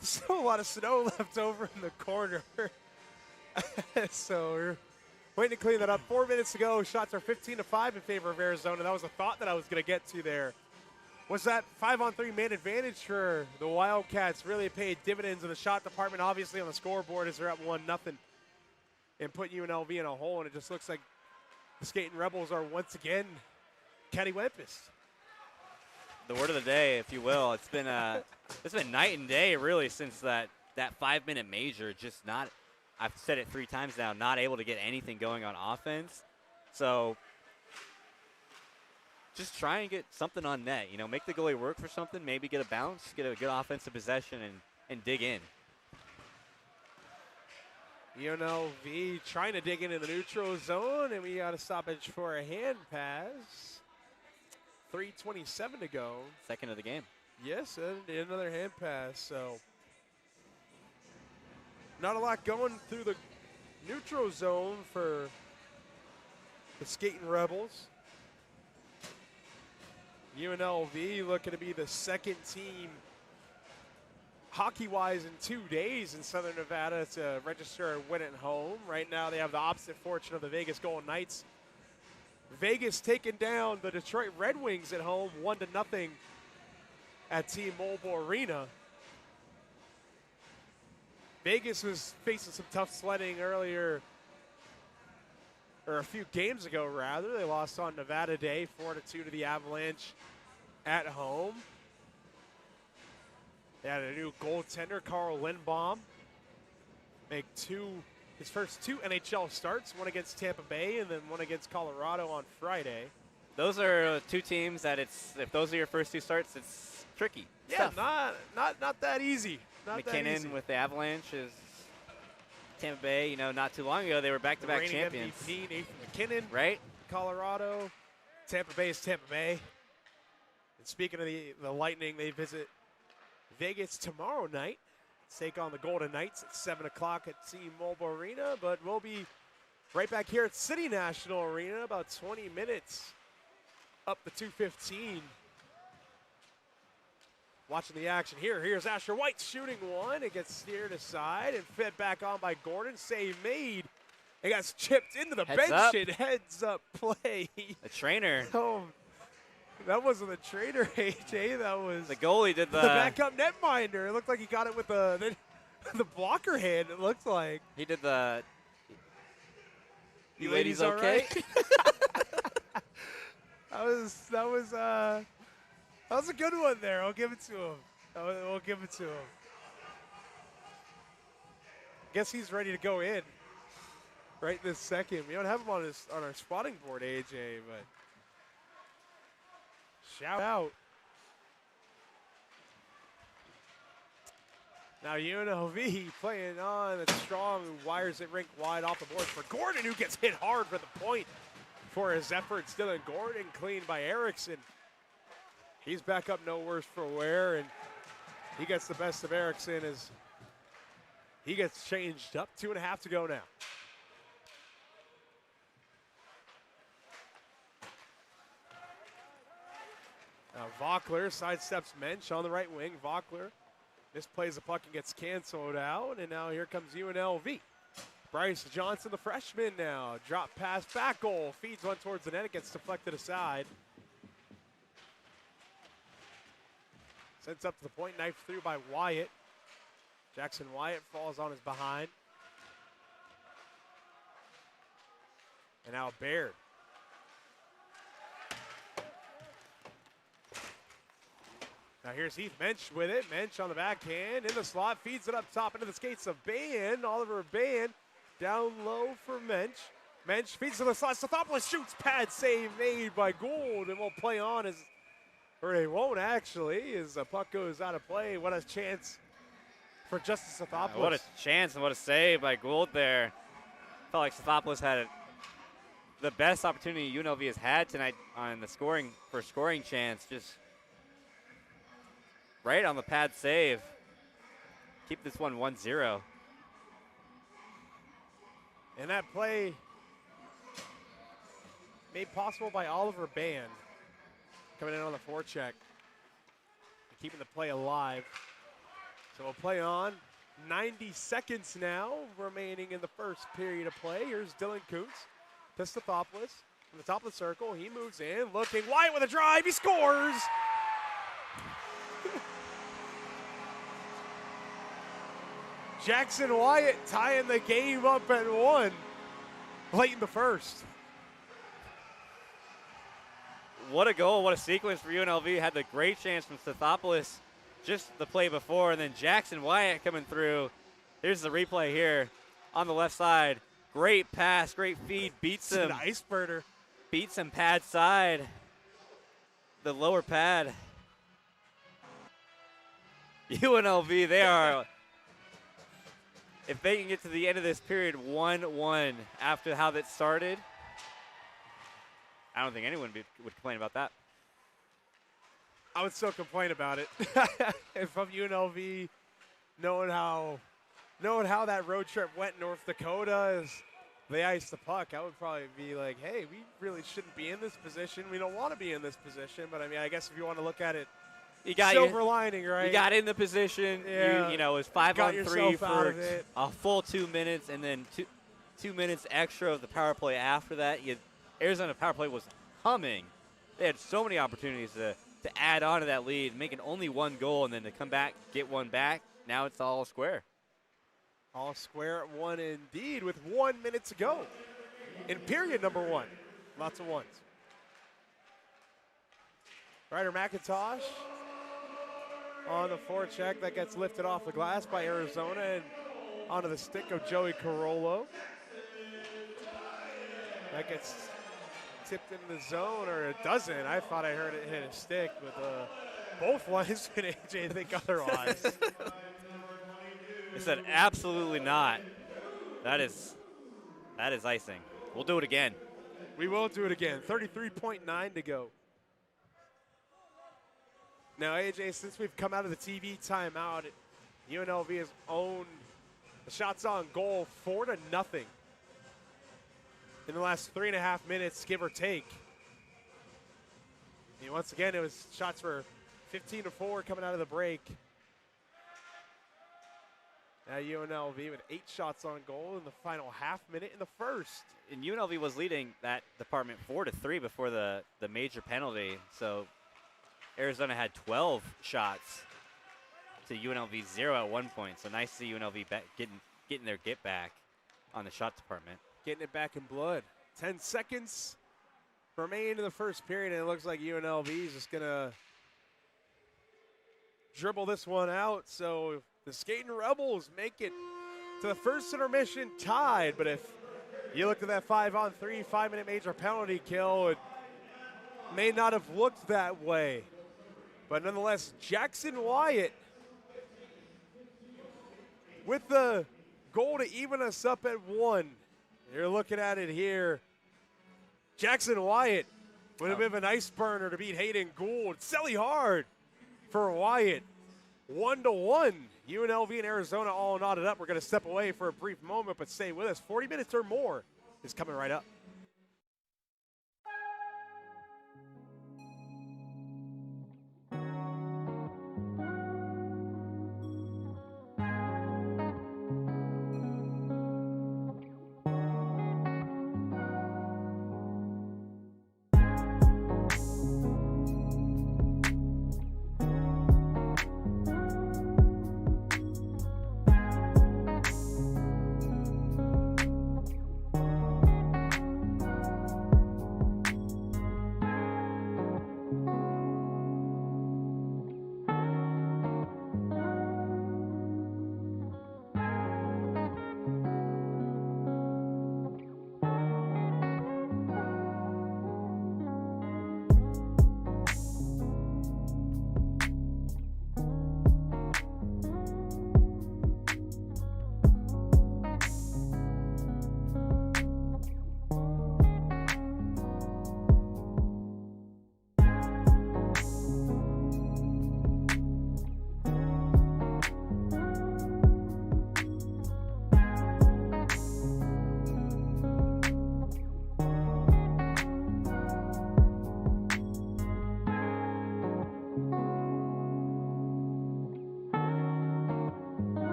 still a lot of snow left over in the corner. So we're waiting to clean that up. 4 minutes to go. Shots are 15-5 in favor of Arizona. That was a thought that I was going to get to there. Was that 5-on-3 man advantage for the Wildcats really paid dividends in the shot department, obviously on the scoreboard as they're up 1-0 and put UNLV in a hole, and it just looks like the Skating Rebels are once again Kenny Wempus. The word of the day, if you will. It's been night and day really since that 5-minute major. Just not, I've said it 3 times now, not able to get anything going on offense. So just try and get something on net. You know, make the goalie work for something. Maybe get a bounce, get a good offensive possession, and dig in. UNLV trying to dig into the neutral zone, and we got a stoppage for a hand pass. 3:27 to go. Second of the game. Yes, and another hand pass. So not a lot going through the neutral zone for the Skating Rebels. UNLV looking to be the second team hockey-wise in 2 days in Southern Nevada to register a win at home. Right now they have the opposite fortune of the Vegas Golden Knights. Vegas taking down the Detroit Red Wings at home 1-0 at T-Mobile Arena. Vegas was facing some tough sledding earlier, or a few games ago rather. They lost on Nevada Day 4-2 to the Avalanche at home. They had a new goaltender, Carl Lindbaum, make his first 2 NHL starts, one against Tampa Bay and then one against Colorado on Friday. Those are 2 teams that if those are your first 2 starts, it's tricky. Yeah, Stuff. not that easy. Not that easy. McKinnon with the Avalanche is Tampa Bay. You know, not too long ago they were back-to-back Reigning champions. MVP Nathan McKinnon, Right? Colorado. Tampa Bay is Tampa Bay. And speaking of the Lightning, they visit Vegas tomorrow night. Take on the Golden Knights at 7 o'clock at T-Mobile Arena, but we'll be right back here at City National Arena about 20 minutes up to 2:15. Watching the action here. Here's Asher White shooting one. It gets steered aside and fed back on by Gordon. Save made. It got chipped into the bench. Up. Heads up play. The trainer. Oh, that wasn't the trainer, AJ. That was The goalie did the backup netminder. It looked like he got it with the blocker hand, it looked like. He did the. You ladies okay? That was a good one there. I'll give it to him. We'll give it to him. Guess he's ready to go in right this second. We don't have him on our spotting board, AJ, but shout out. Now UNLV playing on. It's strong, who wires it rink wide off the board for Gordon, who gets hit hard for the point for his efforts. Dylan Gordon cleaned by Erickson. He's back up no worse for wear, and he gets the best of Erickson as he gets changed up. 2.5 to go now. Now Vockler sidesteps Mensch on the right wing. Vockler misplays the puck and gets canceled out, and now here comes UNLV. Bryce Johnson, the freshman now. Drop pass, back goal. Feeds one towards the net. It gets deflected aside. Sends up to the point, knife through by Wyatt. Jackson Wyatt falls on his behind. And now Baird. Now here's Heath Mensch with it. Mensch on the backhand, in the slot, feeds it up top into the skates of Bain. Oliver Bain down low for Mensch. Mensch feeds to the slot. Stathopoulos shoots, pad save made by Gould, and we'll play on as, or they won't actually, as the puck goes out of play. What a chance for Justice Stathopoulos. What a chance and what a save by Gould there. Felt like Stathopoulos had the best opportunity UNLV has had tonight on the scoring chance. Just right on the pad save. Keep this one 1-0. And that play made possible by Oliver Band coming in on the forecheck and keeping the play alive. So we'll play on. 90 seconds now remaining in the first period of play. Here's Dylan Kuntz to Stathopoulos from the top of the circle. He moves in, looking Wyatt with a drive. He scores! Jackson Wyatt tying the game up at 1 late in the first. what a goal, what a sequence for UNLV. Had the great chance from Stathopoulos just the play before, and then Jackson Wyatt coming through. Here's the replay here on the left side. Great pass, great feed, beats him. An ice burner. Beats him pad side, the lower pad. UNLV, they are, if they can get to the end of this period 1-1 after how that started, I don't think anyone would complain about that. I would still complain about it. If I'm UNLV, knowing how that road trip went North Dakota as they iced the puck, I would probably be like, hey, we really shouldn't be in this position. We don't want to be in this position. But, I mean, I guess if you want to look at it, You got silver lining, right? You got in the position. Yeah. You know, it was 5-on-3 for it. a full 2 minutes, and then 2 minutes extra of the power play after that. Arizona power play was humming. They had so many opportunities to add on to that lead, making only one goal, and then to come back, get one back. Now it's all square. All square at one indeed with 1 minute to go in period number one. Lots of ones. Ryder McIntosh on the forecheck. That gets lifted off the glass by Arizona and onto the stick of Joey Carollo. That gets tipped into the zone, or it doesn't. I thought I heard it hit a stick, but both lines and AJ think otherwise. They said absolutely not. That is icing. We'll do it again. We will do it again. 33.9 to go. Now, AJ, since we've come out of the TV timeout, UNLV has owned the shots on goal 4-0 in the last 3.5 minutes, give or take. And once again, it was shots for 15-4 coming out of the break. Now UNLV with 8 shots on goal in the final half minute in the first. And UNLV was leading that department 4-3 before the major penalty. So Arizona had 12 shots to UNLV 0 at one point. So nice to see UNLV getting their get back on the shot department. Getting it back in blood. 10 seconds remain in the first period, and it looks like UNLV is just going to dribble this one out. So the Skating Rebels make it to the first intermission tied. But if you look at that 5-on-3, 5-minute major penalty kill, it may not have looked that way. But nonetheless, Jackson Wyatt with the goal to even us up at 1. You're looking at it here. Jackson Wyatt with a bit of an ice burner to beat Hayden Gould. Selly hard for Wyatt. 1-1. UNLV and Arizona all knotted up. We're going to step away for a brief moment, but stay with us. 40 minutes or more is coming right up.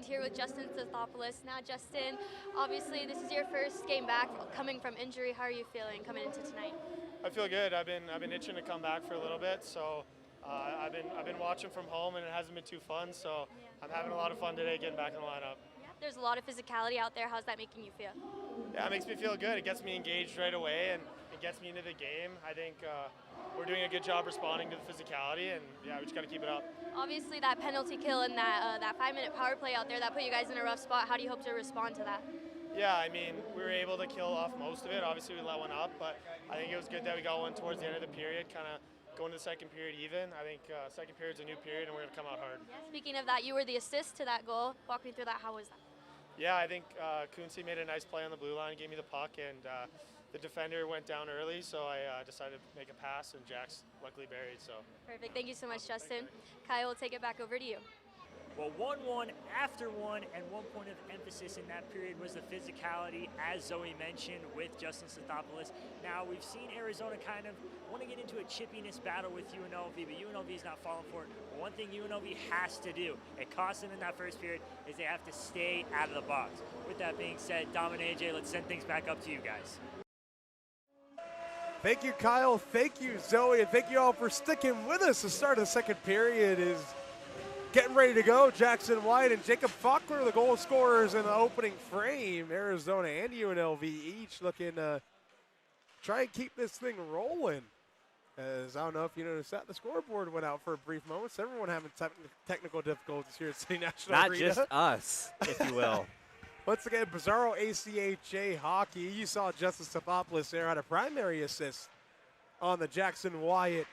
Here with Justin Stathopoulos. Now, Justin, obviously this is your first game back coming from injury. How are you feeling coming into tonight? I feel good. I've been itching to come back for a little bit, so I've been watching from home, and it hasn't been too fun. So I'm having a lot of fun today getting back in the lineup. Yeah, there's a lot of physicality out there. How's that making you feel? Yeah, it makes me feel good. It gets me engaged right away, and it gets me into the game. I think we're doing a good job responding to the physicality, and yeah, we just got to keep it up. Obviously, that penalty kill and that 5-minute power play out there that put you guys in a rough spot. How do you hope to respond to that? Yeah, I mean, we were able to kill off most of it. Obviously, we let one up, but I think it was good that we got one towards the end of the period, kind of going to the second period even. I think second period's a new period, and we're going to come out hard. Yeah, speaking of that, you were the assist to that goal. Walk me through that. How was that? Yeah, I think Kunze made a nice play on the blue line, gave me the puck, and the defender went down early, so I decided to make a pass, and Jack's luckily buried. So perfect. Thank you so much, Justin. Kyle, we'll take it back over to you. Well, 1-1 after one, and 1 point of emphasis in that period was the physicality, as Zoe mentioned, with Justin Stathopoulos. Now, we've seen Arizona kind of want to get into a chippiness battle with UNLV, but UNLV is not falling for it. But one thing UNLV has to do, it cost them in that first period, is they have to stay out of the box. With that being said, Dom and AJ, let's send things back up to you guys. Thank you, Kyle. Thank you, Zoe. And thank you all for sticking with us. The start of the second period is getting ready to go. Jackson White and Jacob Faulkner, the goal scorers in the opening frame. Arizona and UNLV each looking to try and keep this thing rolling. As I don't know if you noticed that the scoreboard went out for a brief moment. So everyone having technical difficulties here at City National Not Arena. just us, if you will. Once again, Bizarro ACHA hockey. You saw Justin Stathopoulos there had a primary assist on the Jackson Wyatt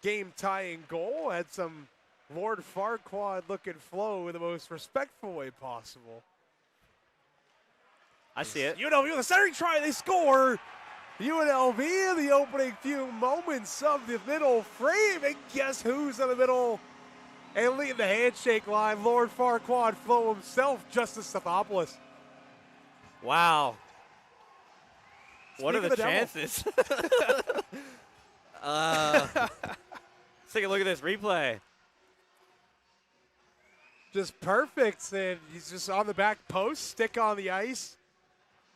game-tying goal. Had some Lord Farquaad-looking flow in the most respectful way possible. I see it. UNLV with a centering try, they score. UNLV in the opening few moments of the middle frame, and guess who's in the middle? And leading the handshake line, Lord Farquaad Flow himself, Justin Stathopoulos. Wow. What are Speak the of the chances? Let's take a look at this replay. Just perfect, and he's just on the back post, stick on the ice.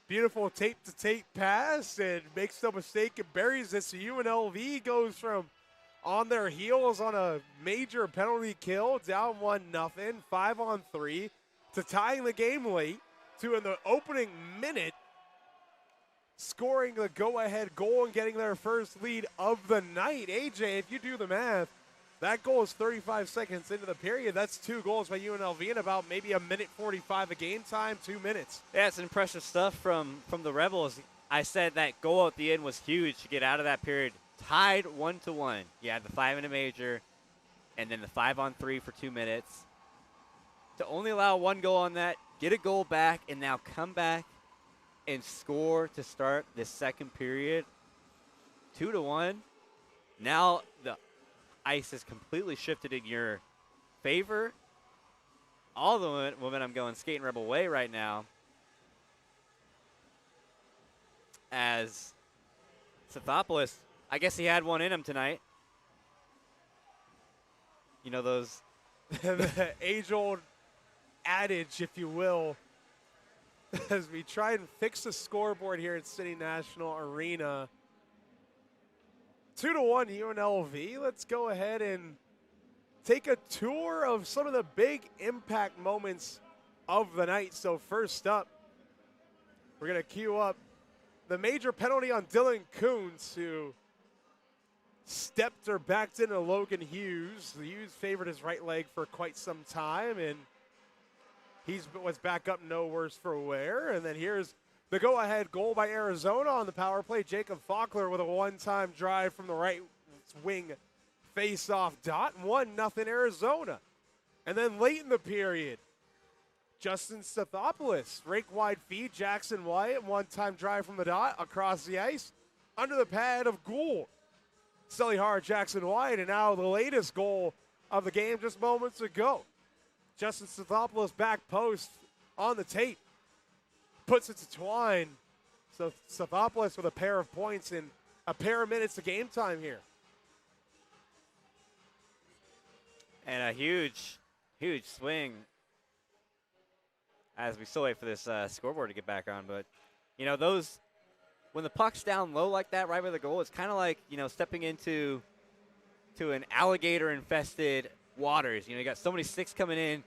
Beautiful tape-to-tape pass, and makes no mistake and buries this. UNLV goes from on their heels on a major penalty kill, down 1-0, 5-on-3, to tying the game late, to in the opening minute, scoring the go-ahead goal and getting their first lead of the night. AJ, if you do the math, that goal is 35 seconds into the period. That's 2 goals by UNLV in about maybe a minute 45 of game time, 2 minutes. Yeah, it's impressive stuff from the Rebels. I said that goal at the end was huge to get out of that period. Tied 1-1. You had the 5-minute major, and then the 5-on-3 for 2 minutes. To only allow 1 goal on that, get a goal back, and now come back and score to start this second period. 2-1. Now the ice is completely shifted in your favor. All the momentum going Skating Rebel way right now. As Stathopoulos, I guess he had one in him tonight. You know those the age-old adage, if you will, as we try and fix the scoreboard here at City National Arena. 2-1 UNLV. Let's go ahead and take a tour of some of the big impact moments of the night. So first up, we're going to queue up the major penalty on Dylan Coons, who stepped or backed into Logan Hughes. Hughes favored his right leg for quite some time, and he was back up no worse for wear. And then here's the go-ahead goal by Arizona on the power play. Jacob Faulkner with a one-time drive from the right wing face-off dot. 1-0 Arizona. And then late in the period, Justin Stathopoulos, rake wide feed, Jackson Wyatt, one-time drive from the dot across the ice, under the pad of Gould. Selly hard, Jackson Wyatt, and now the latest goal of the game just moments ago. Justin Stathopoulos back post on the tape, puts it to Twine. So Stathopoulos with a pair of points and a pair of minutes of game time here. and a huge swing as we still wait for this scoreboard to get back on. But, you know, those when the puck's down low like that right by the goal, it's kind of like, you know, stepping into an alligator-infested waters. You know, you got so many sticks coming in,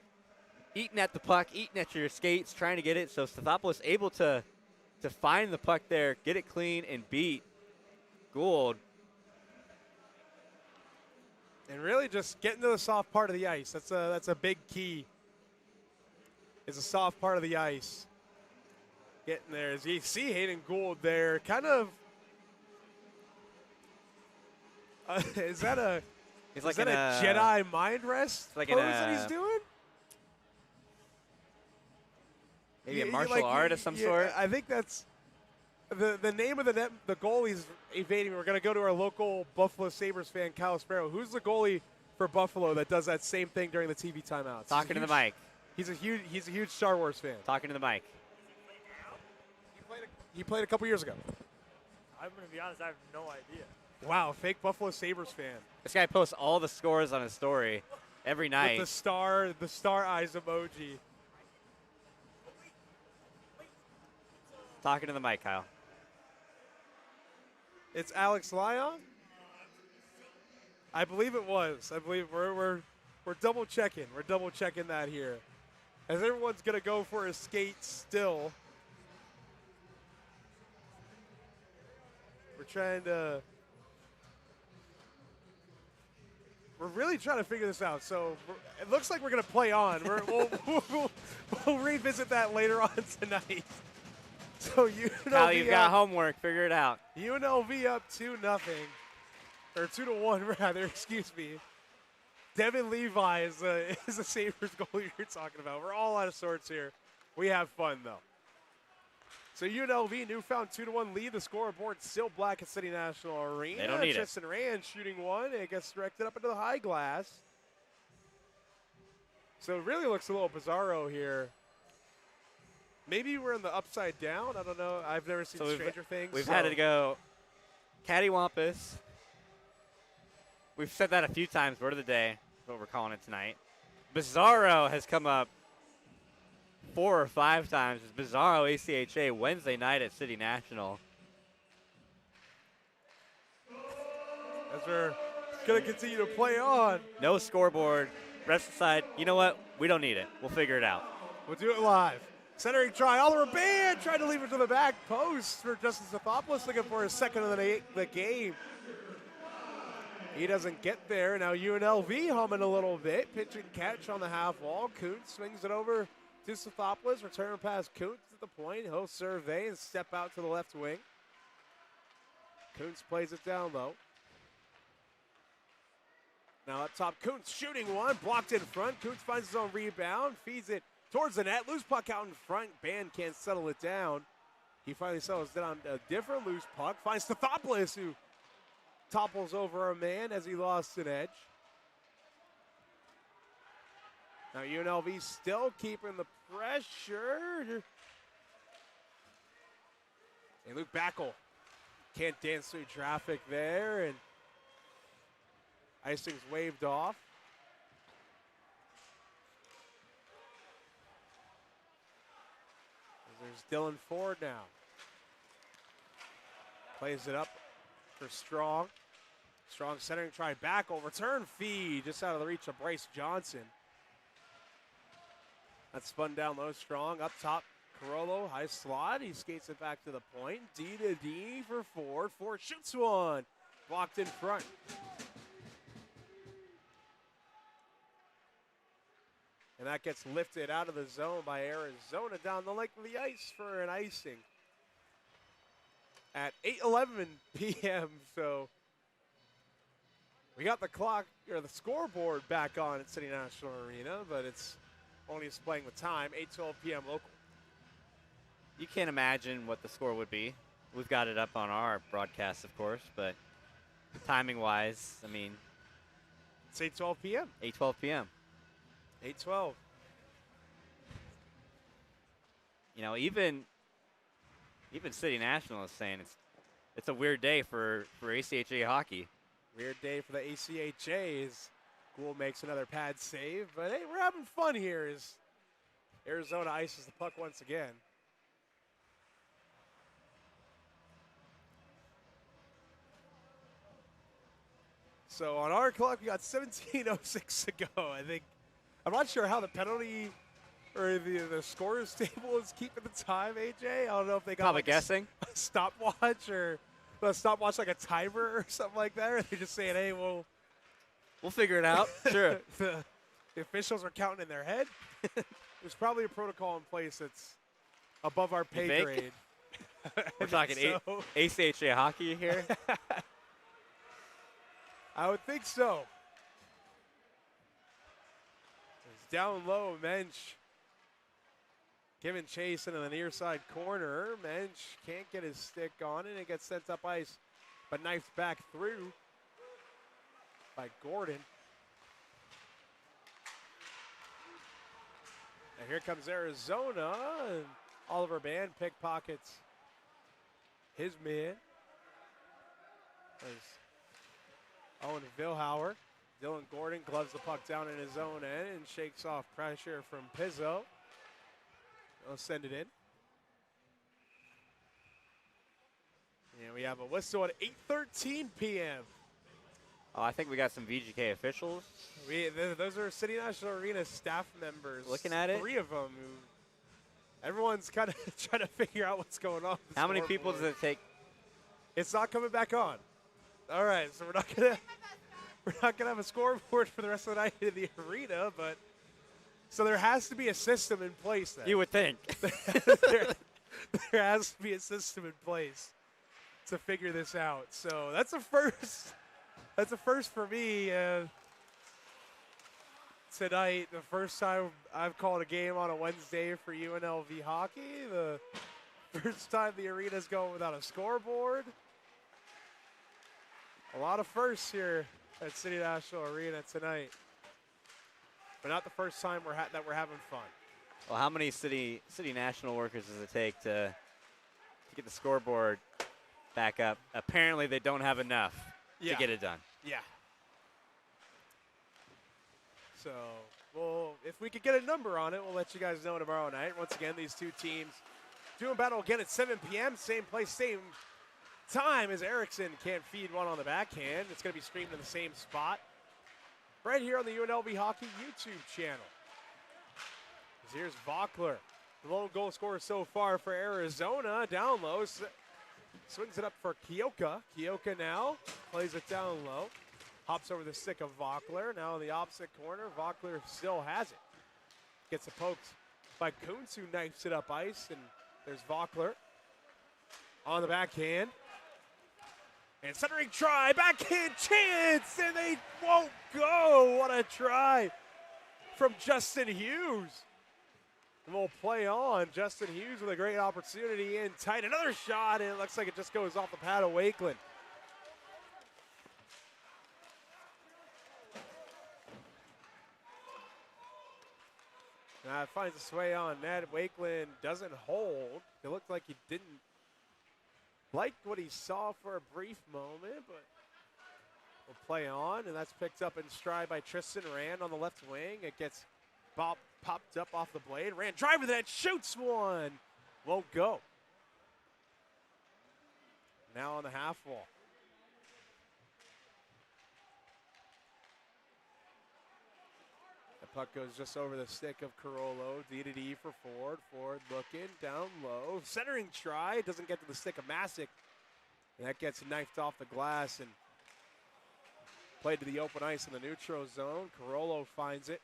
eating at the puck, eating at your skates, trying to get it. So Stathopoulos able to find the puck there, get it clean, and beat Gould. And really just getting to the soft part of the ice. That's a big key. It's a soft part of the ice. Getting there. As you see Hayden Gould there, kind of. Is that a Jedi mind rest like pose that he's doing? Maybe a martial art of some sort. I think that's the name of the goalie's evading. We're going to go to our local Buffalo Sabres fan, Kyle Sparrow. Who's the goalie for Buffalo that does that same thing during the TV timeouts? Talking to the mic. He's a huge Star Wars fan. Talking to the mic. He played a couple years ago. I'm going to be honest, I have no idea. Wow, fake Buffalo Sabres fan. This guy posts all the scores on his story every night. With the star eyes emoji. Talking to the mic, Kyle. It's Alex Lyon? I believe it was. I believe we're double checking. We're double checking that here. As everyone's gonna go for a skate still. We're really trying to figure this out. So it looks like we're gonna play on. We'll revisit that later on tonight. So UNLV Kyle, you've got homework. Figure it out. UNLV up 2-0, or 2-1 rather. Excuse me. Devin Levi is the Sabres goalie you're talking about. We're all out of sorts here. We have fun though. So UNLV newfound 2-1 lead. The scoreboard still black at City National Arena. They don't need Tristan Rand shooting one. It gets directed up into the high glass. So it really looks a little bizarro here. Maybe we're in the upside down. I don't know. I've never seen Stranger Things. We've had to go cattywampus. We've said that a few times. Word of the day is what we're calling it tonight. Bizarro has come up 4 or 5 times. It's Bizarro ACHA Wednesday night at City National. As we're going to continue to play on. No scoreboard. Rest aside. You know what? We don't need it. We'll figure it out. We'll do it live. Centering try. Oliver Band trying to leave it to the back post for Justin Stathopoulos, looking for his second of the game. He doesn't get there. Now UNLV humming a little bit. Pitch and catch on the half wall. Kuntz swings it over to Stathopoulos. Return pass Kuntz at the point. He'll survey and step out to the left wing. Kuntz plays it down low. Now up top, Kuntz shooting one. Blocked in front. Kuntz finds his own rebound. Feeds it towards the net. Loose puck out in front. Band can't settle it down. He finally settles down a different loose puck. Finds Stathopoulos, who topples over a man as he lost an edge. Now UNLV still keeping the pressure. And Luke Backel can't dance through traffic there, and icing's waved off. There's Dylan Ford now. Plays it up for Strong. Strong centering try back. Return feed just out of the reach of Bryce Johnson. That's spun down low. Strong up top. Carollo, high slot. He skates it back to the point. D to D for Ford. Ford shoots one. Blocked in front. And that gets lifted out of the zone by Arizona down the length of the ice for an icing at 8:11 p.m. So we got the clock or the scoreboard back on at City National Arena, but it's only displaying the time, 8:12 p.m. local. You can't imagine what the score would be. We've got it up on our broadcast, of course, but timing-wise, I mean, it's 8:12 p.m. 8:12 p.m. 8:12. You know, even City National is saying it's a weird day for ACHA hockey. Weird day for the ACHA as Gould makes another pad save, but hey, we're having fun here. Arizona ices the puck once again. So on our clock, we got 17:06 to go. I'm not sure how the penalty or the scores table is keeping the time, AJ. I don't know if they got Probably like guessing. a stopwatch or a stopwatch like a timer or something like that. Or they're just saying, hey, We'll figure it out. Sure. the officials are counting in their head. There's probably a protocol in place that's above our pay think? grade. We're talking ACHA hockey here. I would think so. It's down low, Mensch giving chase into the near side corner. Mensch can't get his stick on it. It gets sent up ice, but knifed back through by Gordon. And here comes Arizona, and Oliver Band pickpockets his man. As Owen Vilhauer, Dylan Gordon gloves the puck down in his own end and shakes off pressure from Pizzo. They'll send it in. And we have a whistle at 8:13 p.m. Oh, I think we got some VGK officials. Those are City National Arena staff members. Looking at it. 3 of them. Everyone's kind of trying to figure out what's going on. with the How many people does scoreboard. it take? It's not coming back on. All right, so we're not gonna have a scoreboard for the rest of the night in the arena, but so there has to be a system in place then. You would think. there has to be a system in place to figure this out. So that's a first. That's a first for me tonight. The first time I've called a game on a Wednesday for UNLV hockey. The first time the arena's going without a scoreboard. A lot of firsts here at City National Arena tonight, but not the first time that we're having fun. Well, how many City National workers does it take to get the scoreboard back up? Apparently, they don't have enough to get it done. Yeah. So, well, if we could get a number on it, we'll let you guys know tomorrow night. Once again, these two teams doing battle again at 7 p.m. Same place, same time as Erickson can't feed one on the backhand. It's going to be streamed in the same spot right here on the UNLV Hockey YouTube channel. Here's Vockler, the lone goal scorer so far for Arizona. Down low, swings it up for Kioka. Kioka now plays it down low. Hops over the stick of Vockler. Now in the opposite corner, Vockler still has it. Gets a poke by Kuntz, who knifes it up ice, and there's Vockler on the backhand. And centering try, backhand chance, and they won't go. What a try from Justin Hughes. And we'll play on. Justin Hughes with a great opportunity in tight. Another shot, and it looks like it just goes off the pad of Wakeland. Now it finds its way on net. Wakeland doesn't hold. It looked like he didn't like what he saw for a brief moment, but we'll play on, and that's picked up in stride by Tristan Rand on the left wing. It gets popped up off the blade. Rand driver that shoots one. Won't go. Now on the half wall. The puck goes just over the stick of Carollo. D-to-D for Ford. Ford looking down low. Centering try. Doesn't get to the stick of Masick. And that gets knifed off the glass and played to the open ice in the neutral zone. Carollo finds it.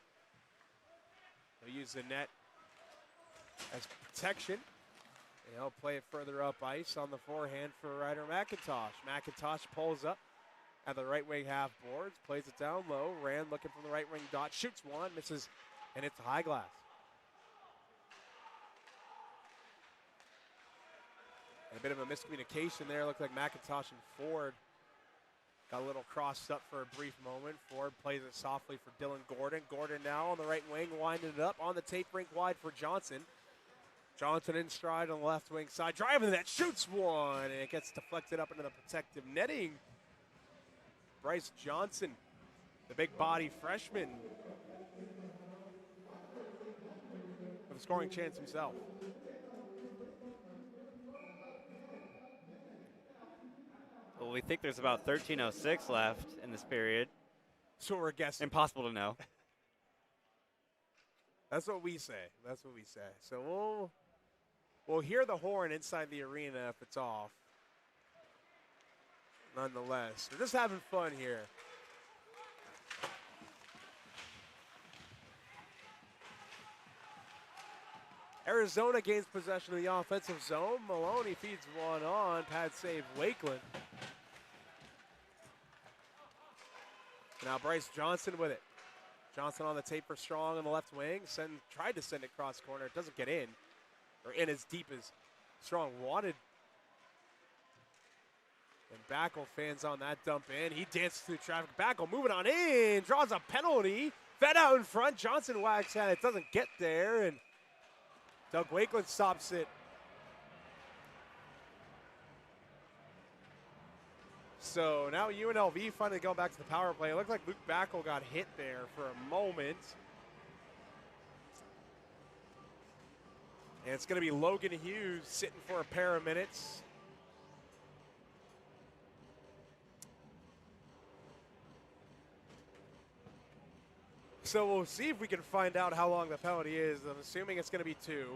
He'll use the net as protection. And he'll play it further up ice on the forehand for Ryder McIntosh. McIntosh pulls up at the right wing half boards, plays it down low. Rand looking from the right wing dot, shoots one, misses, and it's a high glass. And a bit of a miscommunication there. Looked like McIntosh and Ford got a little crossed up for a brief moment. Ford plays it softly for Dylan Gordon. Gordon now on the right wing, winding it up on the tape rink wide for Johnson. Johnson in stride on the left wing side, driving that, shoots one, and it gets deflected up into the protective netting. Bryce Johnson, the big body freshman, for the scoring chance himself. Well, we think there's about 13:06 left in this period. So we're guessing. Impossible to know. That's what we say. That's what we say. So we'll hear the horn inside the arena if it's off. Nonetheless, we're just having fun here. Arizona gains possession of the offensive zone. Maloney feeds one on. Pad save Wakeland. Now Bryce Johnson with it. Johnson on the tape for Strong on the left wing. Tried to send it cross corner. It doesn't get in. Or in as deep as Strong wanted. And Backel fans on that dump in. He dances through traffic. Backel moving on in. Draws a penalty. Fed out in front. Johnson whacks at it. Doesn't get there. And Doug Wakeland stops it. So now UNLV finally going back to the power play. It looked like Luke Backel got hit there for a moment. And it's going to be Logan Hughes sitting for a pair of minutes. So we'll see if we can find out how long the penalty is. I'm assuming it's going to be 2.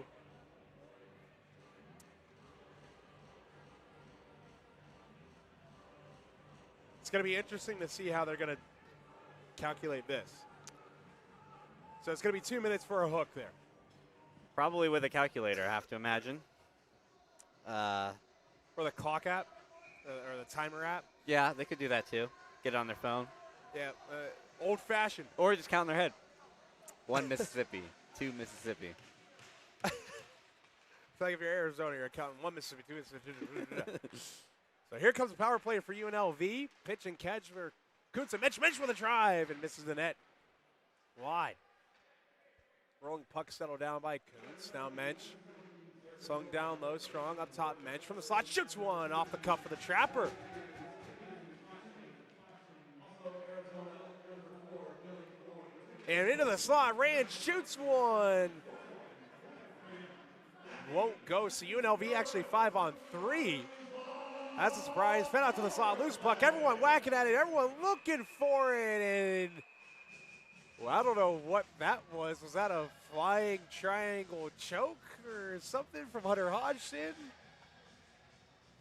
It's going to be interesting to see how they're going to calculate this. So it's going to be 2 minutes for a hook there. Probably with a calculator, I have to imagine. Or the clock app, or the timer app. Yeah, they could do that too. Get it on their phone. Yeah, old-fashioned. Or just count in their head. 1 Mississippi, 2 Mississippi. It's like if you're Arizona, you're counting 1 Mississippi, 2 Mississippi. So here comes the power play for UNLV. Pitch and catch for Kuntz. Mitch with a drive and misses the net. Wide. Rolling puck settled down by Kuntz. Now Mensch. Slung down low, Strong up top. Mensch from the slot. Shoots one off the cuff of the Trapper. And into the slot. Rand shoots one. Won't go. So UNLV actually 5-on-3. That's a surprise. Fed out to the slot. Loose puck. Everyone whacking at it. Everyone looking for it. And well, I don't know what that was. Was that a flying triangle choke or something from Hunter Hodgson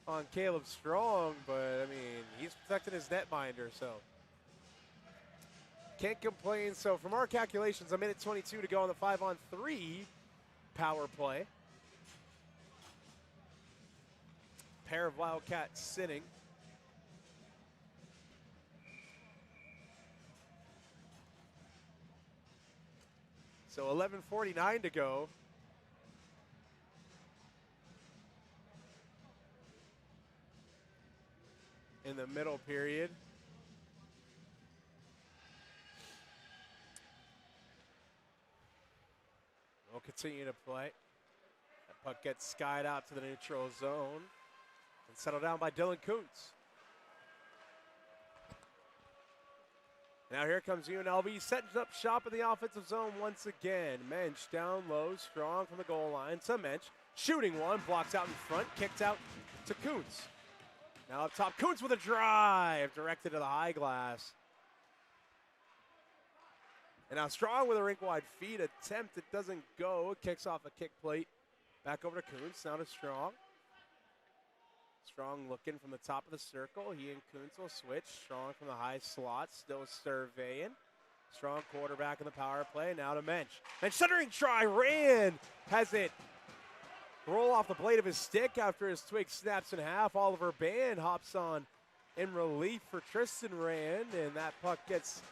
on Caleb Strong? But, I mean, he's protecting his netminder, so can't complain. So from our calculations, a minute 22 to go on the 5-on-3 power play. Pair of Wildcats sitting. So 11:49 to go. In the middle period. We'll continue to play. That puck gets skied out to the neutral zone. And settled down by Dylan Kuntz. Now here comes UNLV setting up shop in the offensive zone once again. Mensch down low, Strong from the goal line to Mensch. Shooting one, blocks out in front, kicked out to Kuntz. Now up top, Kuntz with a drive, directed to the high glass. And now Strong with a rink-wide feed attempt. It doesn't go. It kicks off a kick plate. Back over to Kuntz, now to Strong. Strong looking from the top of the circle. He and Kuntz will switch. Strong from the high slot, still surveying. Strong quarterback in the power play. Now to Mensch. And centering try, Rand has it roll off the blade of his stick after his twig snaps in half. Oliver Band hops on in relief for Tristan Rand, and that puck gets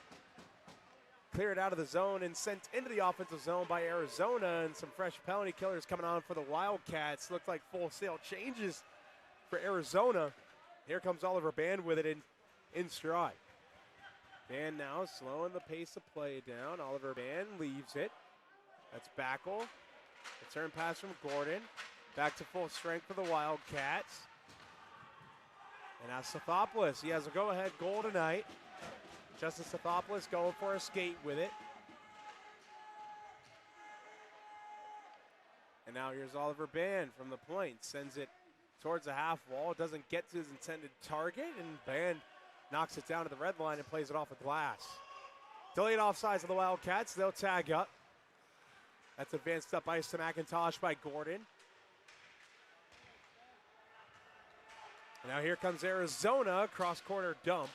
cleared out of the zone and sent into the offensive zone by Arizona, and some fresh penalty killers coming on for the Wildcats. Looked like full sail changes for Arizona. Here comes Oliver Band with it in stride. Band now slowing the pace of play down. Oliver Band leaves it. That's Backel. Return pass from Gordon. Back to full strength for the Wildcats. And now Stathopoulos. He has a go-ahead goal tonight. Justin Stathopoulos going for a skate with it. And now here's Oliver Band from the point. Sends it towards the half wall. Doesn't get to his intended target. And Band knocks it down to the red line and plays it off the glass. Delayed offsides of the Wildcats. They'll tag up. That's advanced up ice to McIntosh by Gordon. And now here comes Arizona. Cross-corner dump.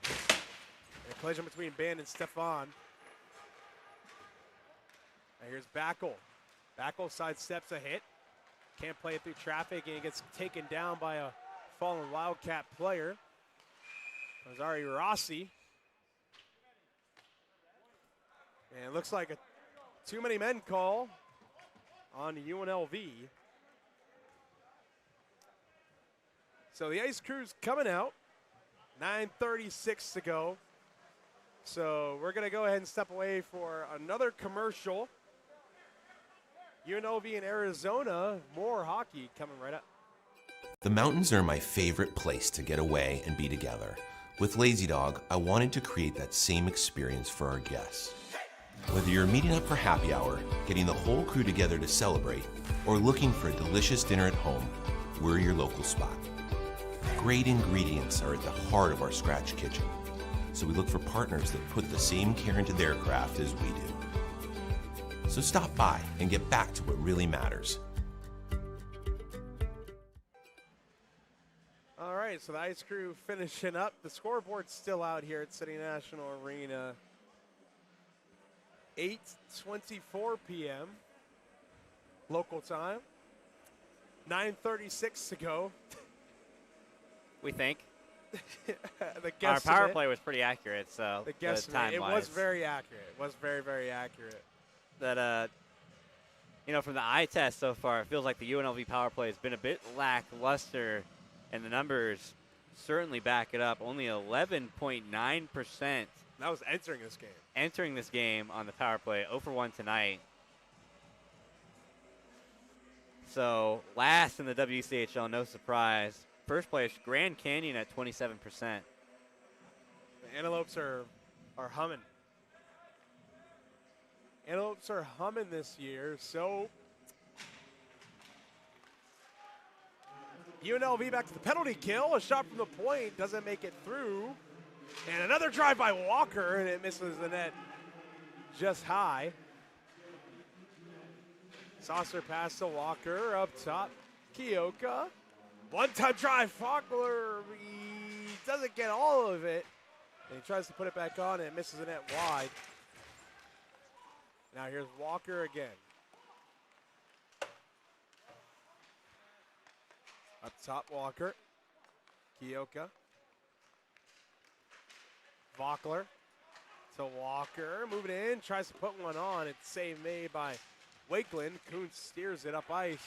And a collision between Band and Stefan. Now here's Backel. Backel sidesteps a hit. Can't play it through traffic, and he gets taken down by a fallen Wildcat player. Rosari Rossi. And it looks like a too many men call on UNLV. So the Ice Crew's coming out. 9:36 to go. So we're going to go ahead and step away for another commercial. UNLV and Arizona, more hockey coming right up. The mountains are my favorite place to get away and be together. With Lazy Dog, I wanted to create that same experience for our guests. Whether you're meeting up for happy hour, getting the whole crew together to celebrate, or looking for a delicious dinner at home, we're your local spot. Great ingredients are at the heart of our scratch kitchen, so we look for partners that put the same care into their craft as we do. So stop by and get back to what really matters. All right, so the Ice Crew finishing up. The scoreboard's still out here at City National Arena. 8:24 p.m. local time. 9:36 to go. We think. Our power play was pretty accurate, so the time it was very accurate. It was very, very accurate. That from the eye test so far, it feels like the UNLV power play has been a bit lackluster, and the numbers certainly back it up. Only 11.9%. That was entering this game. Entering this game on the power play, 0 for 1 tonight. So last in the WCHL, no surprise. First place, Grand Canyon at 27%. The Antelopes are humming. Antelopes are humming this year, so UNLV back to the penalty kill. A shot from the point doesn't make it through. And another drive by Walker, and it misses the net just high. Saucer pass to Walker up top. Kioka. One-time drive, Faulkner. He doesn't get all of it. And he tries to put it back on, and it misses the net wide. Now here's Walker again. Up top, Walker. Kioka. Faulkner to Walker. Moving in, tries to put one on. It's save made by Wakeland. Kuhn steers it up ice.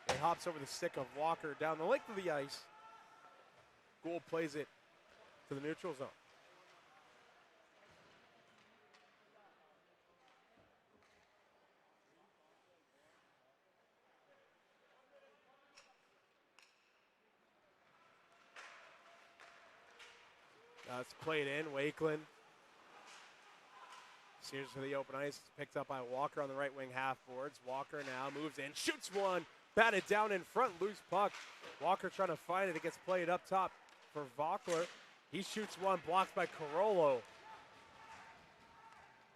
It hops over the stick of Walker down the length of the ice. Gould plays it to the neutral zone. It's played in. Wakeland steers to the open ice. Picked up by Walker on the right wing half boards. Walker now moves in, shoots one. Batted down in front, loose puck. Walker trying to find it. It gets played up top for Faulkner. He shoots one, blocked by Carollo.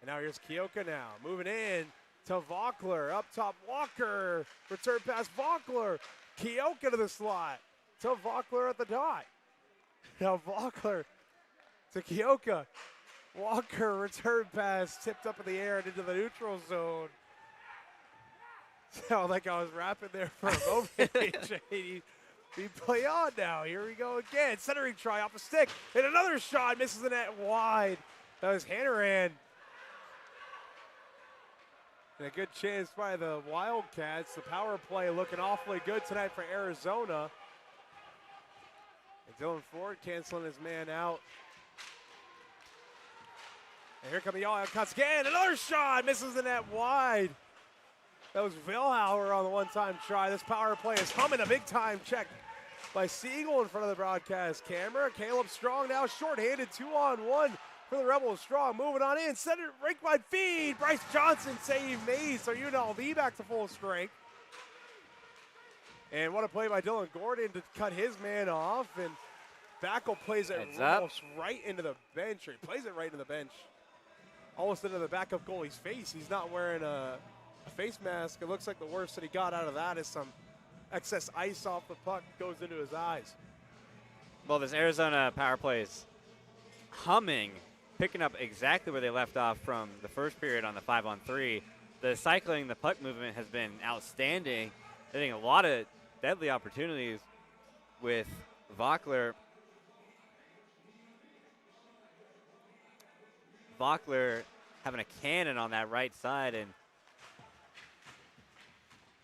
And now here's Kioka now. Moving in to Faulkner. Up top, Walker. Return pass, Faulkner. Kioka to the slot. To Faulkner at the dot. Now Faulkner to Kioka. Walker, return pass, tipped up in the air and into the neutral zone. Sound like I was rapping there for a moment, AJ. We play on now. Here we go again. Centering try off the stick. And another shot misses the net wide. That was Hanrahan. And a good chance by the Wildcats. The power play looking awfully good tonight for Arizona. And Dylan Ford canceling his man out. And here come the Wildcats again. Another shot misses the net wide. That was Vilhauer on the one-time try. This power play is humming. A big-time check by Siegel in front of the broadcast camera. Caleb Strong now shorthanded, 2-on-1 for the Rebels. Strong, moving on in, center, rake by feed. Bryce Johnson save made, so UNLV back to full strength. And what a play by Dylan Gordon to cut his man off, and Backel plays it almost right into the bench, or he plays it right into the bench. Almost into the backup goalie's face. He's not wearing a face mask. It looks like the worst that he got out of that is some excess ice off the puck goes into his eyes. Well, this Arizona power play is humming, picking up exactly where they left off from the first period on the 5-on-3. The cycling, the puck movement has been outstanding. I think a lot of deadly opportunities with Vockler. Vockler having a cannon on that right side, and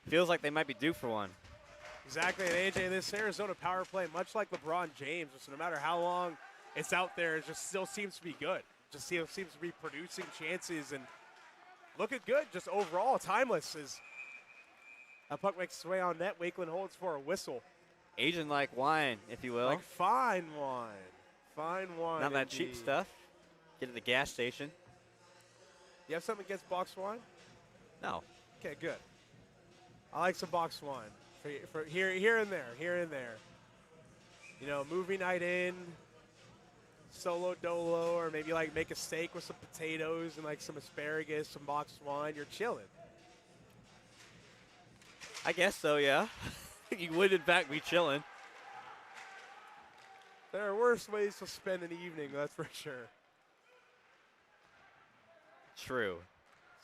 feels like they might be due for one. Exactly, and AJ, this Arizona power play, much like LeBron James, so no matter how long it's out there, it just still seems to be good. Just seems to be producing chances and looking good, just overall timeless. As a puck makes its way on net, Wakeland holds for a whistle. Aging like wine, if you will. Like fine wine. Fine wine. Not that cheap stuff. Get at the gas station. You have something against boxed wine? No. Okay, good. I like some boxed wine. For here and there. You know, movie night in, solo dolo, or maybe like make a steak with some potatoes and like some asparagus, some boxed wine. You're chilling. I guess so, yeah. You would, in fact, be chilling. There are worse ways to spend an evening, that's for sure. True.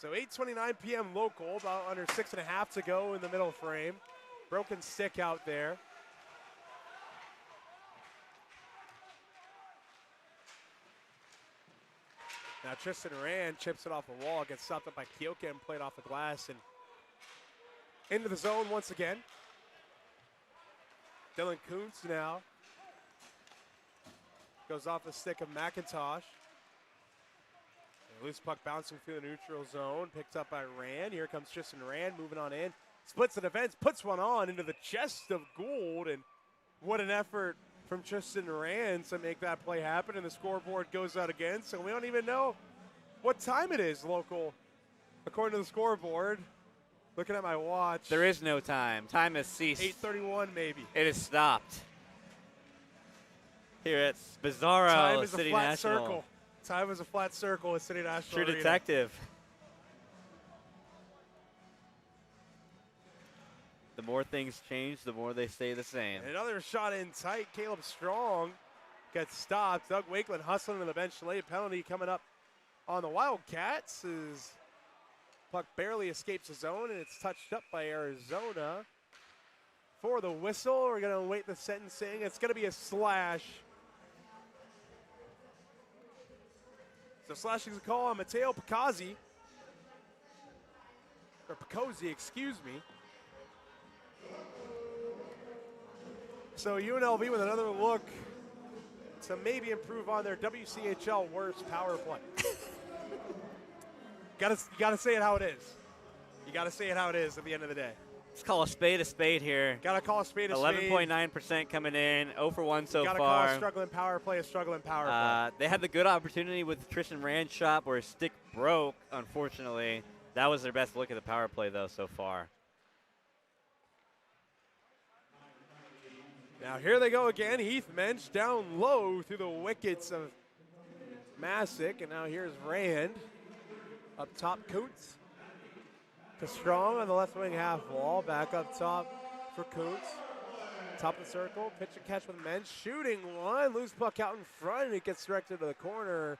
So 8:29 p.m. local, about under 6.5 to go in the middle frame. Broken stick out there. Now Tristan Rand chips it off the wall, gets stopped up by Kyoka and played off the glass and into the zone once again. Dylan Kuntz now goes off the stick of McIntosh. Loose puck bouncing through the neutral zone, picked up by Rand. Here comes Tristan Rand moving on in. Splits the defense, puts one on into the chest of Gould, and what an effort from Tristan Rand to make that play happen, and the scoreboard goes out again, so we don't even know what time it is local, according to the scoreboard. Looking at my watch. There is no time. Time has ceased. 8:31 maybe. It has stopped. Here at Bizarro Time is City a flat National. circle. Time is a flat circle at City National True Arena. detective. The more things change, the more they stay the same. And another shot in tight. Caleb Strong gets stopped. Doug Wakeland hustling to the bench. Late penalty coming up on the Wildcats as puck barely escapes the zone, and it's touched up by Arizona. For the whistle, we're going to wait the sentencing. It's going to be a slash. So slashing is a call on Matteo Picozzi. Or Picozzi, excuse me. So UNLV with another look to maybe improve on their WCHL worst power play. You gotta say it how it is. You gotta say it how it is at the end of the day. Let's call a spade here. Gotta call a spade a spade. 11.9% coming in, 0 for 1 so gotta far. Call a struggling power play a struggling power play. They had the good opportunity with Tristan Rand's shot where his stick broke, unfortunately. That was their best look at the power play, though, so far. Now here they go again. Heath Mensch down low through the wickets of Masick, and now here's Rand. Up top, Kuntz. To Strong on the left wing half wall. Back up top for Kuntz. Top of the circle. Pitch and catch with Mensch. Shooting one. Loose puck out in front, and it gets directed to the corner.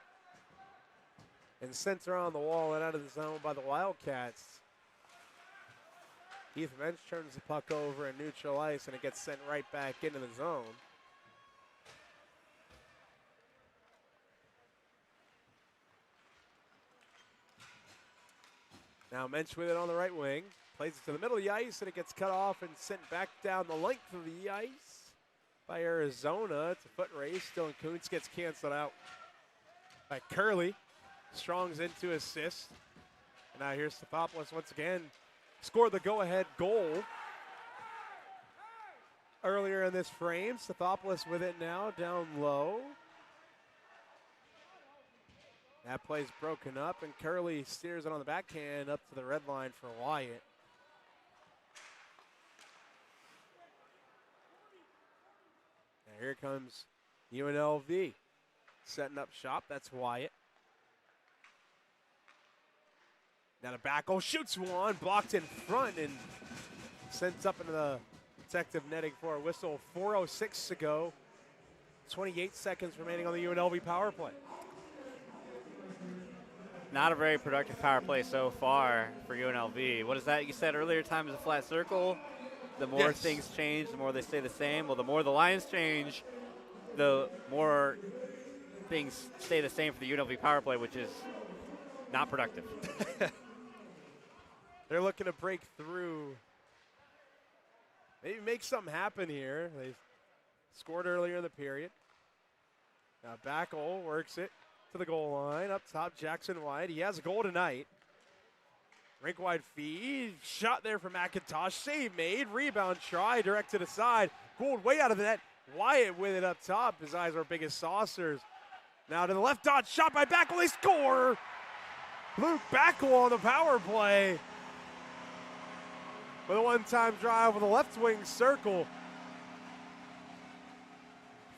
And sent around the wall and out of the zone by the Wildcats. Heath Mensch turns the puck over in neutral ice, and it gets sent right back into the zone. Now Mensch with it on the right wing. Plays it to the middle of the ice, and it gets cut off and sent back down the length of the ice by Arizona. It's a foot race. Dylan Kuntz gets canceled out by Curley. Strong's in to assist. And now here's Stathopoulos once again. Scored the go-ahead goal earlier in this frame. Stathopoulos with it now, down low. That play's broken up, and Curley steers it on the backhand up to the red line for Wyatt. And here comes UNLV setting up shop. That's Wyatt. Now the back shoots one, blocked in front, and sent up into the protective netting for a whistle. 4:06 to go. 28 seconds remaining on the UNLV power play. Not a very productive power play so far for UNLV. What is that you said earlier? Time is a flat circle. The more things change, the more they stay the same. Well, the more the lines change, the more things stay the same for the UNLV power play, which is not productive. They're looking to break through. Maybe make something happen here. They scored earlier in the period. Now Backel works it to the goal line. Up top, Jackson White. He has a goal tonight. Rink wide feed. Shot there from McIntosh. Save made. Rebound try. Directed aside. Gould way out of the net. Wyatt with it up top. His eyes are big as saucers. Now to the left dot. Shot by Backel. They score. Luke Backel on the power play. With a one-time drive with a left wing circle.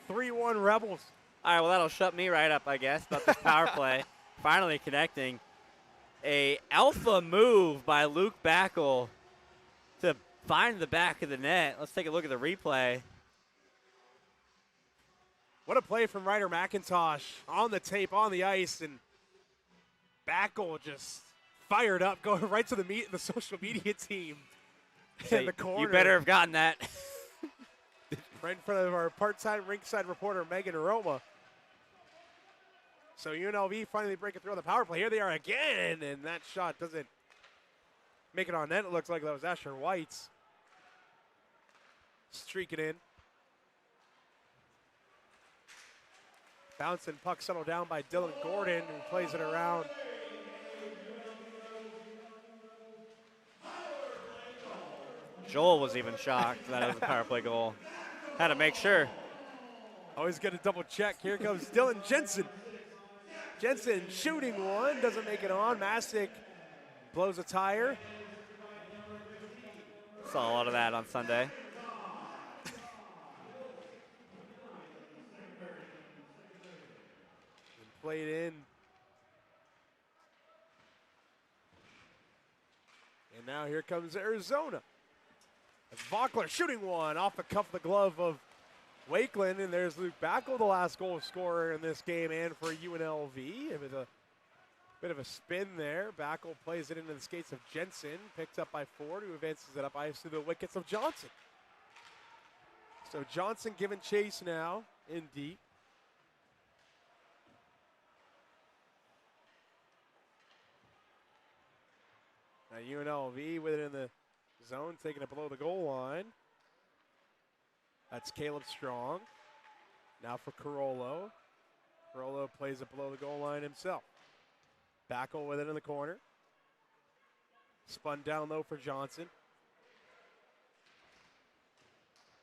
3-1 Rebels. All right, well, that'll shut me right up, I guess, about this power play. Finally connecting. A alpha move by Luke Backel to find the back of the net. Let's take a look at the replay. What a play from Ryder McIntosh on the tape, on the ice, and Backel just fired up, going right to the social media team in the corner. You better have gotten that. Right in front of our part-time rinkside reporter, Megan Roma. So UNLV finally breaking through on the power play. Here they are again, and that shot doesn't make it on net. It looks like that was Asher White's. Streaking in. Bouncing puck settled down by Dylan Gordon, who plays it around. Joel was even shocked that it was a power play goal. Had to make sure. Always got to double check. Here comes Dylan Jensen. Jensen shooting one, doesn't make it on. Masick blows a tire. Saw a lot of that on Sunday. Played in. And now here comes Arizona. Vockler shooting one off the cuff of the glove of Wakeland, and there's Luke Backel, the last goal scorer in this game, and for UNLV. It was a bit of a spin there. Backel plays it into the skates of Jensen, picked up by Ford, who advances it up ice to the wickets of Johnson. So Johnson giving chase now in deep. Now UNLV with it in the zone, taking it below the goal line. That's Caleb Strong. Now for Carollo. Carollo plays it below the goal line himself. Backel with it in the corner. Spun down low for Johnson.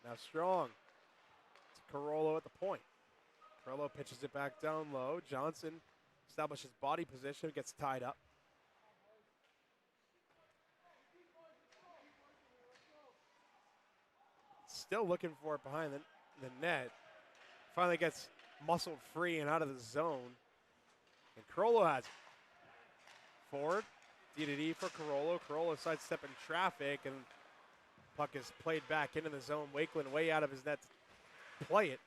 Now Strong. It's Carollo at the point. Carollo pitches it back down low. Johnson establishes body position, gets tied up. Still looking for it behind the net. Finally gets muscled free and out of the zone. And Carollo has it. Forward, D-to-D for Carollo. Carollo sidestepping traffic, and puck is played back into the zone. Wakeland way out of his net to play it.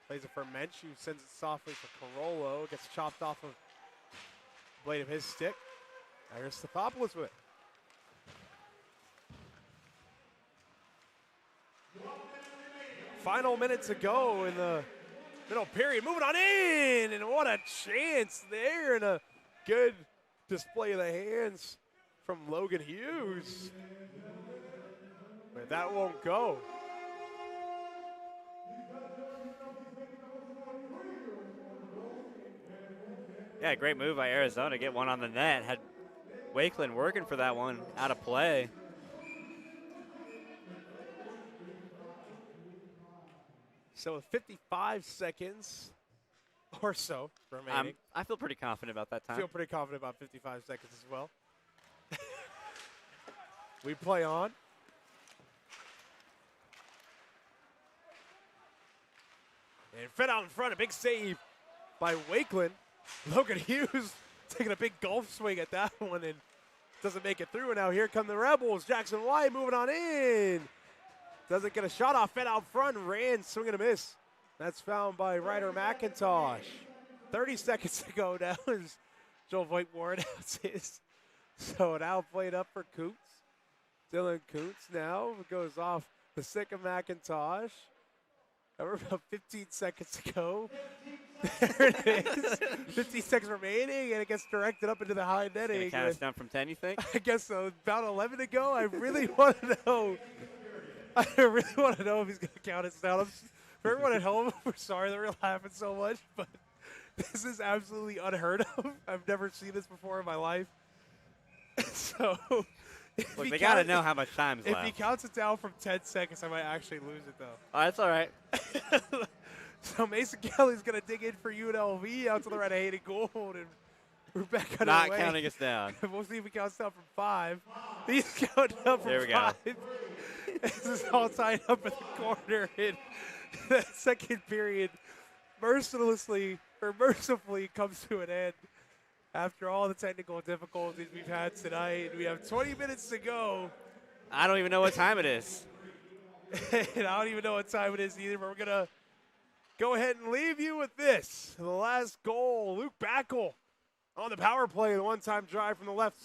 Plays it for Mensch, who sends it softly for Carollo. Gets chopped off of the blade of his stick. Now here's Stathopoulos with it. Final minute to go in the middle period. Moving on in, and what a chance there, and a good display of the hands from Logan Hughes. But that won't go. Yeah, great move by Arizona to get one on the net. Had Wakeland working for that one out of play. So with 55 seconds or so remaining. I feel pretty confident about that I time. feel pretty confident about 55 seconds as well. We play on. And fed out in front, a big save by Wakeland. Logan Hughes taking a big golf swing at that one and doesn't make it through. And now here come the Rebels. Jackson White moving on in. Doesn't get a shot off, fed out front, ran, swing and a miss. That's found by Ryder McIntosh. 30 seconds to go now as Joel Voigt Warren outs his. So now played up for Coots. Dylan Coots now goes off the stick of McIntosh. We're about 15 seconds to go. There it is. 15 seconds remaining, and it gets directed up into the high netting. Count us down from 10, you think? I guess so. About 11 to go. I really want to know. I really want to know if he's going to count us down. For everyone at home, we're sorry that we're laughing so much, but this is absolutely unheard of. I've never seen this before in my life. So, look, they got to know how much time is left. If he counts it down from 10 seconds, I might actually lose it, though. Oh, that's all right. So Mason Kelly's going to dig in for UNLV out to the right of Hayden Gould, and we're back on Not our way. counting us down. We'll see if he counts down from 5. He's counting down from 5. There we go. This is all tied up in the corner in the second period. Mercifully comes to an end after all the technical difficulties we've had tonight. We have 20 minutes to go. I don't even know what time it is. And I don't even know what time it is either, but we're going to go ahead and leave you with this. The last goal, Luke Backel on the power play, the one-time drive from the left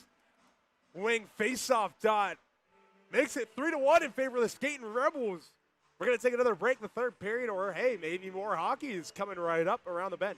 wing face-off dot. Makes it 3-1 in favor of the Skating Rebels. We're going to take another break in the third period, or, hey, maybe more hockey is coming right up around the bend.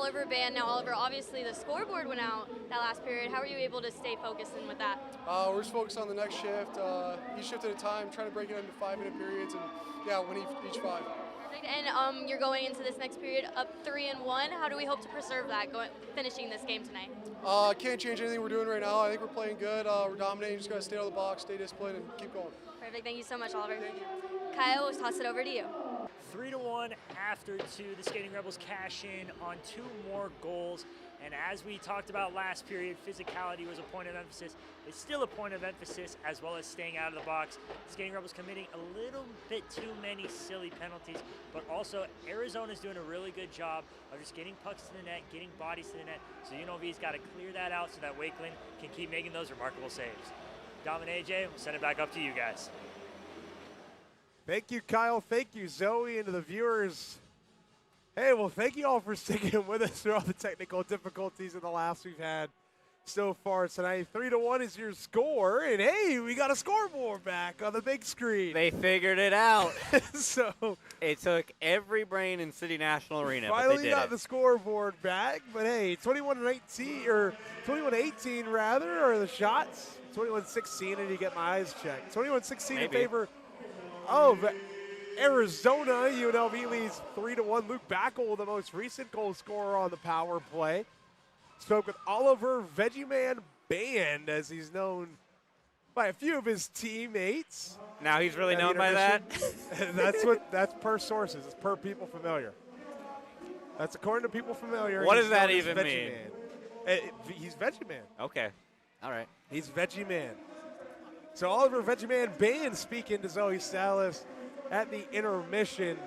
Oliver band. Now, Oliver, obviously the scoreboard went out that last period. How were you able to stay focused in with that? We're just focused on the next shift, each shift at a time, trying to break it into 5-minute periods, and yeah, win each 5. Perfect. And you're going into this next period up 3-1. How do we hope to preserve that finishing this game tonight? Can't change anything we're doing right now. I think we're playing good. We're dominating. Just got to stay out of the box, stay disciplined, and keep going. Perfect. Thank you so much, Oliver. Kyle, we'll toss it over to you. 3-1 after 2. The Skating Rebels cash in on 2 more goals. And as we talked about last period, physicality was a point of emphasis. It's still a point of emphasis, as well as staying out of the box. Skating Rebels committing a little bit too many silly penalties, but also Arizona's doing a really good job of just getting pucks to the net, getting bodies to the net. So UNLV's got to clear that out so that Wakeland can keep making those remarkable saves. Dom and AJ, we'll send it back up to you guys. Thank you, Kyle. Thank you, Zoe, and to the viewers. Hey, well, thank you all for sticking with us through all the technical difficulties in the laughs we've had so far tonight. 3-1 is your score, and hey, we got a scoreboard back on the big screen. They figured it out. So it took every brain in City National Arena. Finally but they did got the scoreboard back, but hey, 21-19 or 21-18 rather, are the shots. 21-16. I need to get my eyes checked. 21-16 in favor of Arizona. UNLV leads 3-1. Luke Backel, the most recent goal scorer on the power play, spoke with Oliver Veggieman Band, as he's known by a few of his teammates. Now he's really known by that? That's per sources. It's per people familiar. That's according to people familiar. What does that even mean? He's Veggie Man. Okay. All right. He's Veggie Man. So Oliver Veggieman Band speaking to Zoe Salas at the intermission.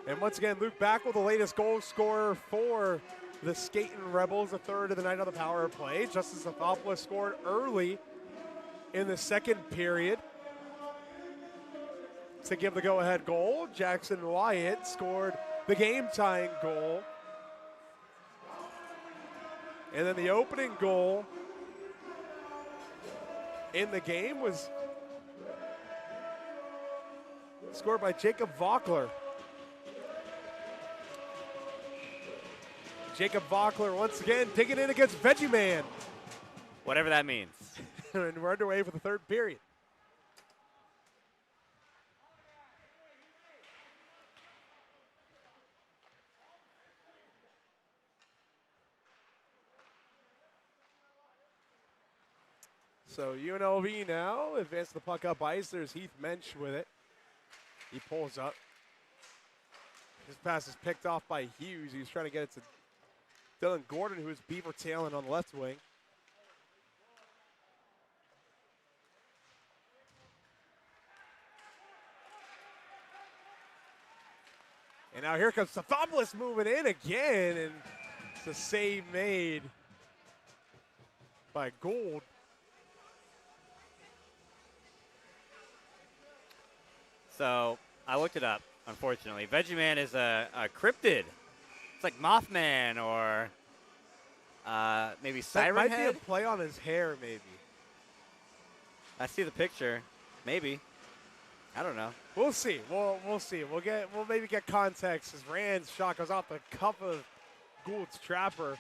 And once again, Luke Backel, the latest goal scorer for the Skating Rebels, the third of the night on the power play. Justice Athopoulos scored early in the second period to give the go-ahead goal. Jackson Wyatt scored the game-tying goal. And then the opening goal in the game was scored by Jacob Vockler. Jacob Vockler once again digging in against Veggie Man. Whatever that means. And we're underway for the third period. So UNLV now advance the puck up ice. There's Heath Mensch with it. He pulls up. His pass is picked off by Hughes. He was trying to get it to Dylan Gordon, who is beaver tailing on the left wing. And now here comes Athopoulos moving in again, and it's a save made by Gould. So I looked it up, unfortunately. Veggie Man is a cryptid. It's like Mothman or maybe Siren That might Head. be a play on his hair, maybe. I see the picture. Maybe. I don't know. We'll see. We'll see. We'll maybe get context as Rand's shot goes off the cuff of Gould's trapper.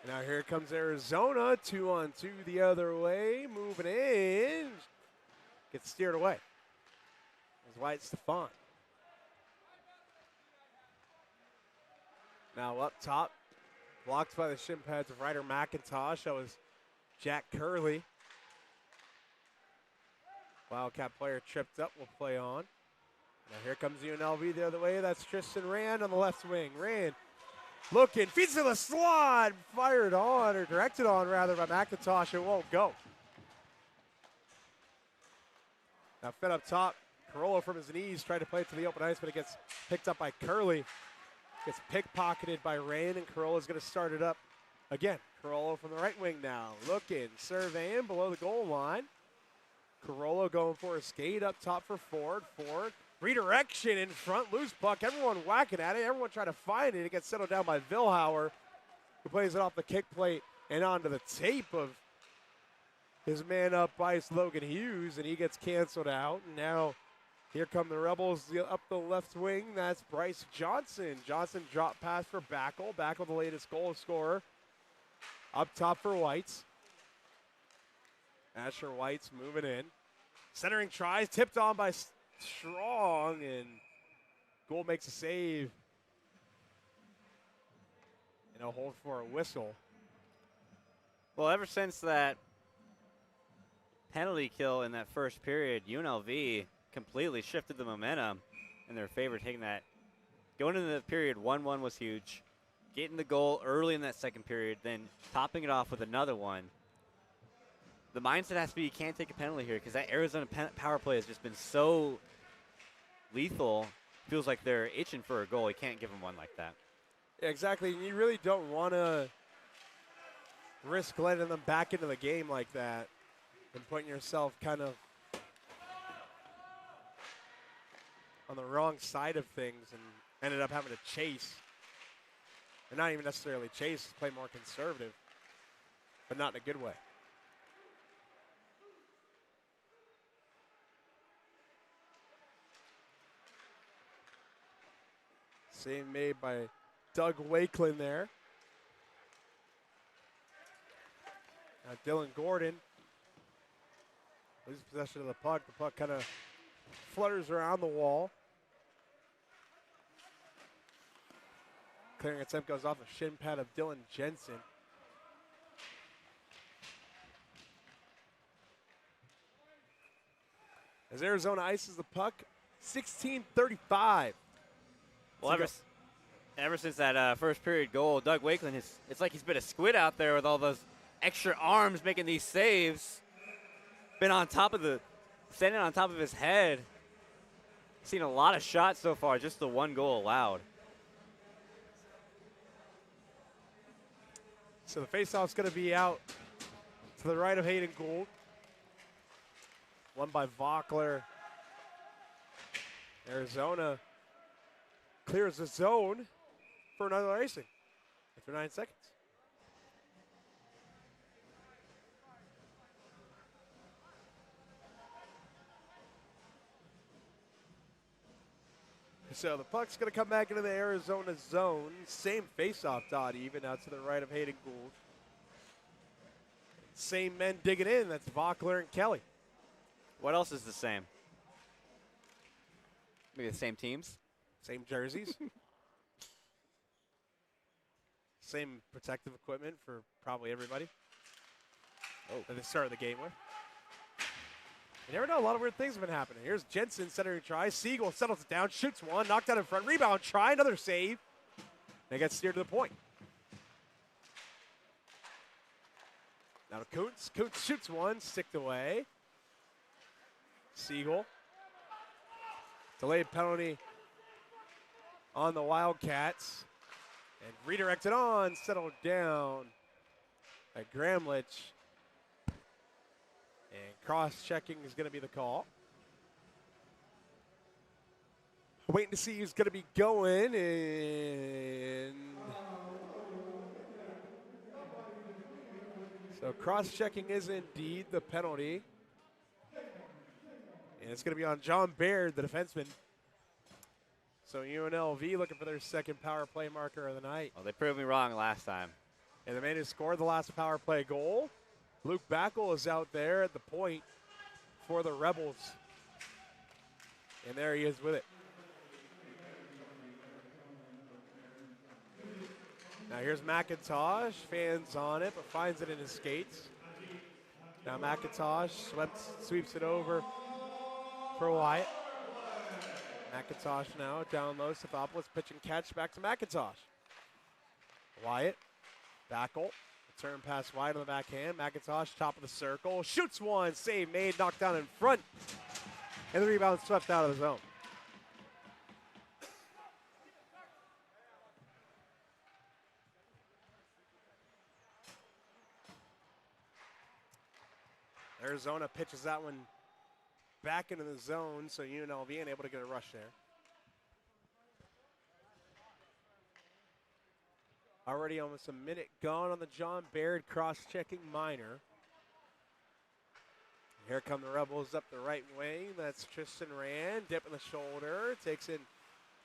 Now here comes Arizona, 2-on-2 the other way, moving in. Gets steered away. There's White Stefan. Now up top, blocked by the shin pads of Ryder McIntosh. That was Jack Curley. Wildcat player tripped up, will play on. Now here comes UNLV the other way. That's Tristan Rand on the left wing. Rand looking, feeds to the slot, fired on, or directed on rather by McIntosh. It won't go. Now fed up top, Carollo from his knees tried to play it to the open ice, but it gets picked up by Curley. Gets pickpocketed by Rand, and Carollo's going to start it up again. Carollo from the right wing now, looking, surveying below the goal line. Carollo going for a skate up top for Ford. Ford, redirection in front, loose puck. Everyone whacking at it. Everyone trying to find it. It gets settled down by Vilhauer, who plays it off the kick plate and onto the tape of his man up ice, Logan Hughes, and he gets canceled out. And now here come the Rebels up the left wing. That's Bryce Johnson. Johnson drop pass for Backel. Backel, the latest goal scorer. Up top for Whites. Asher Whites moving in. Centering tries, tipped on by Strong, and Gould makes a save. And a hold for a whistle. Well, ever since that penalty kill in that first period, UNLV completely shifted the momentum in their favor, taking that. Going into the period, 1-1 was huge. Getting the goal early in that second period, then topping it off with another one. The mindset has to be you can't take a penalty here because that Arizona power play has just been so lethal. Feels like they're itching for a goal. You can't give them one like that. Yeah, exactly. And you really don't want to risk letting them back into the game like that and putting yourself kind of on the wrong side of things and ended up having to chase. Or not even necessarily chase, play more conservative, but not in a good way. Save made by Doug Wakeland there. Now Dylan Gordon loses possession of the puck. The puck kind of flutters around the wall. Clearing attempt goes off a shin pad of Dylan Jensen. As Arizona ices the puck, 16:35. Well, ever since that first period goal, Doug Wakeland, it's like he's been a squid out there with all those extra arms making these saves. Been standing on top of his head. Seen a lot of shots so far, just the one goal allowed. So the faceoff's going to be out to the right of Hayden Gould. Won by Vockler. Arizona clears the zone for another icing after 9 seconds. So the puck's going to come back into the Arizona zone. Same faceoff dot even out to the right of Hayden Gould. Same men digging in. That's Vockler and Kelly. What else is the same? Maybe the same teams? Same jerseys. Same protective equipment for probably everybody. That they started the game with. You never know, a lot of weird things have been happening. Here's Jensen centering try. Siegel settles it down, shoots one, knocked out in front, rebound, try, another save. They got steered to the point. Now to Kuntz. Kuntz shoots one, sticked away. Siegel. Delayed penalty on the Wildcats. And redirected on, settled down by Gramlich. And cross-checking is going to be the call. Waiting to see who's going to be going. And so cross-checking is indeed the penalty. And it's going to be on John Baird, the defenseman. So UNLV looking for their second power play marker of the night. Well, they proved me wrong last time. And the man who scored the last power play goal, Luke Backel, is out there at the point for the Rebels. And there he is with it. Now here's McIntosh, fans on it, but finds it in his skates. Now McIntosh sweeps it over for Wyatt. McIntosh now down low. Stathopoulos pitch and catch back to McIntosh. Wyatt, Backel, turn pass wide on the backhand. McIntosh, top of the circle, shoots one, save made, knocked down in front. And the rebound swept out of the zone. Arizona pitches that one back into the zone, so UNLV ain't able to get a rush there. Already almost a minute gone on the John Baird cross-checking minor. Here come the Rebels up the right wing. That's Tristan Rand, dipping the shoulder, takes it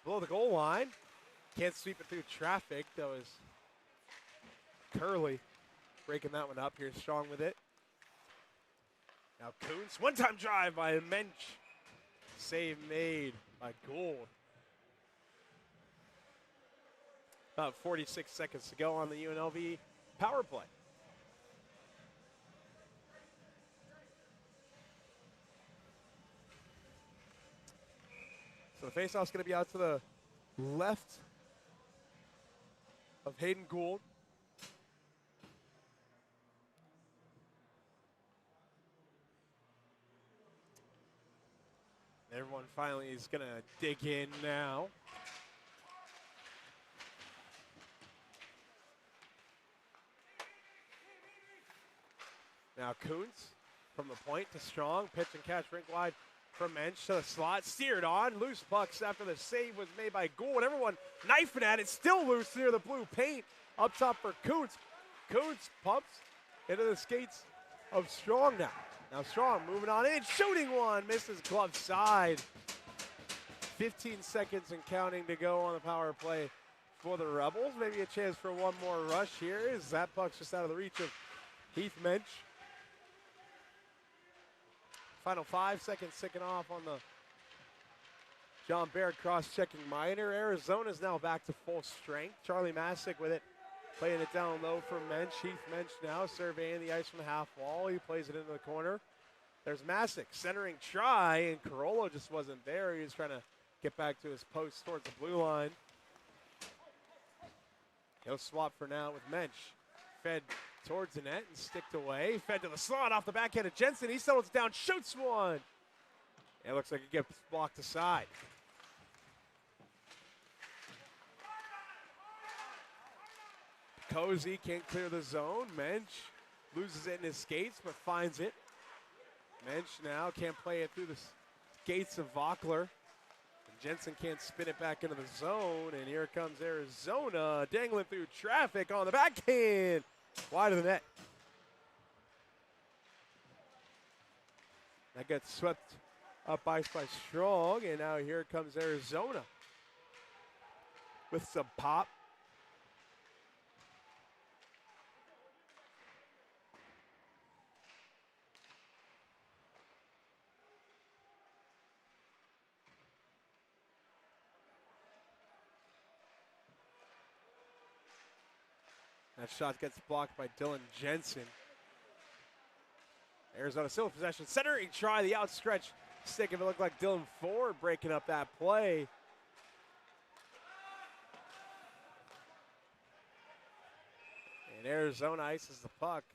below the goal line. Can't sweep it through traffic. That was Curley breaking that one up here, strong with it. Now Kuntz, one-time drive by Mensch. Save made by Gould. About 46 seconds to go on the UNLV power play. So the faceoff's going to be out to the left of Hayden Gould. Everyone finally is going to dig in now. Now Kuntz from the point to Strong. Pitch and catch rink wide from Mensch to the slot. Steered on. Loose pucks after the save was made by Gould. Everyone knifing at it. Still loose near the blue paint. Up top for Kuntz. Kuntz pumps into the skates of Strong now. Now Strong moving on in. Shooting one. Misses glove side. 15 seconds and counting to go on the power play for the Rebels. Maybe a chance for one more rush here as that puck's just out of the reach of Heath Mensch. Final 5 seconds ticking off on the John Baird cross-checking minor. Arizona's now back to full strength. Charlie Masick with it, playing it down low for Mensch. Heath Mensch now surveying the ice from the half wall. He plays it into the corner. There's Masick, centering try, and Carollo just wasn't there. He was trying to get back to his post towards the blue line. He'll swap for now with Mensch. Fed towards the net and sticked away. Fed to the slot off the backhand of Jensen. He settles it down, shoots one. It looks like it gets blocked aside. Cozy can't clear the zone. Mensch loses it in his skates, but finds it. Mensch now can't play it through the skates of Vockler. And Jensen can't spin it back into the zone, and here comes Arizona dangling through traffic on the backhand. Wide of the net. That gets swept up ice by Strong, and now here comes Arizona with some pop. That shot gets blocked by Dylan Jensen. Arizona still in possession. Centering try, the outstretched stick. If it looked like Dylan Ford breaking up that play. And Arizona ices the puck.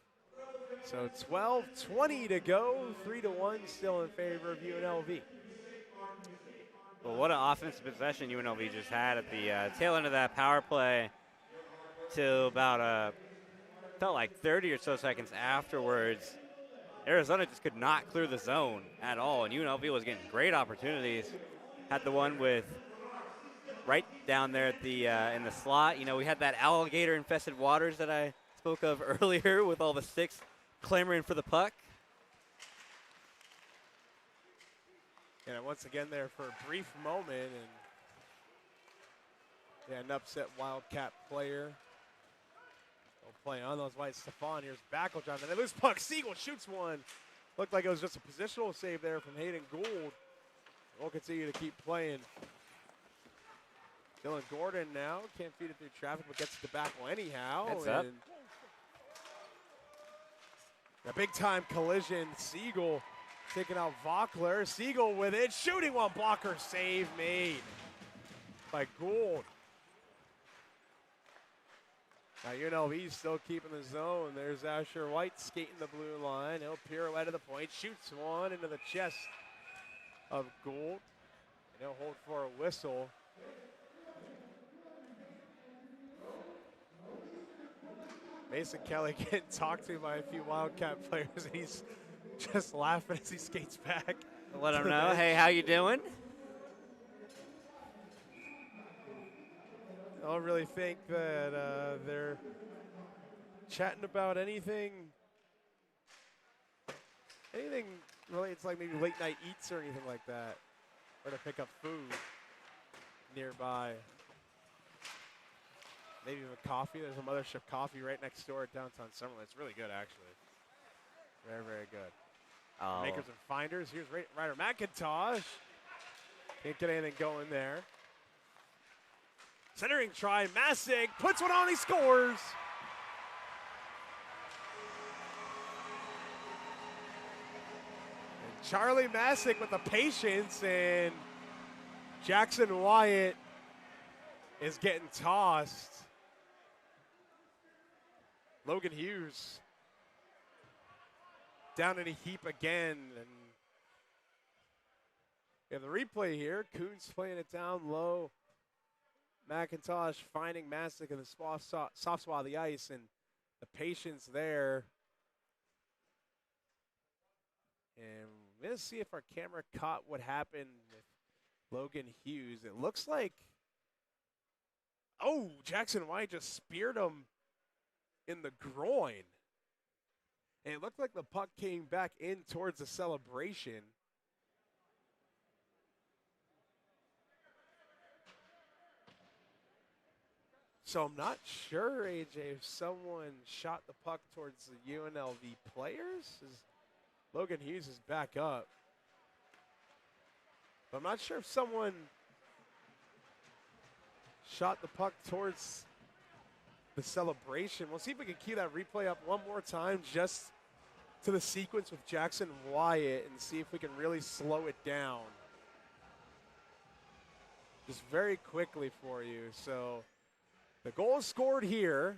So 12:20 to go. 3-1 still in favor of UNLV. Well, what an offensive possession UNLV just had at the tail end of that power play. Till about felt like 30 or so seconds afterwards, Arizona just could not clear the zone at all, and UNLV was getting great opportunities. Had the one with right down there at the in the slot. You know, we had that alligator-infested waters that I spoke of earlier with all the sticks clamoring for the puck. And once again there for a brief moment, and an upset Wildcat player. Play on those white Stefan. Here's Backledrive, and they lose puck. Siegel shoots one. Looked like it was just a positional save there from Hayden Gould. We'll continue to keep playing. Dylan Gordon now can't feed it through traffic, but gets it to Backle anyhow. Heads up. A big-time collision. Siegel taking out Vockler. Siegel with it, shooting one. Blocker save made by Gould. Now UNLV still keeping the zone. There's Asher White skating the blue line. He'll pirouette to the point, shoots one into the chest of Gould. And he'll hold for a whistle. Mason Kelly getting talked to by a few Wildcat players, and he's just laughing as he skates back. Let him know, hey, how you doing? I don't really think that they're chatting about anything really, it's like maybe late night eats or anything like that, or to pick up food nearby. Maybe even coffee. There's a Mothership Coffee right next door at downtown Summerlin. It's really good, actually. Very, very good. Makers and finders. Here's Ryder McIntosh. Can't get anything going there. Centering try. Masick puts one on. He scores. And Charlie Masick with the patience, and Jackson Wyatt is getting tossed. Logan Hughes down in a heap again. And we have the replay here. Coons playing it down low. McIntosh finding Masick in the soft spot of the ice, and the patience there. And we're going to see if our camera caught what happened with Logan Hughes. It looks like, oh, Jackson White just speared him in the groin. And it looked like the puck came back in towards the celebration. So I'm not sure, AJ, if someone shot the puck towards the UNLV players. Logan Hughes is back up. But I'm not sure if someone shot the puck towards the celebration. We'll see if we can key that replay up one more time just to the sequence with Jackson Wyatt and see if we can really slow it down. Just very quickly for you. So the goal is scored here.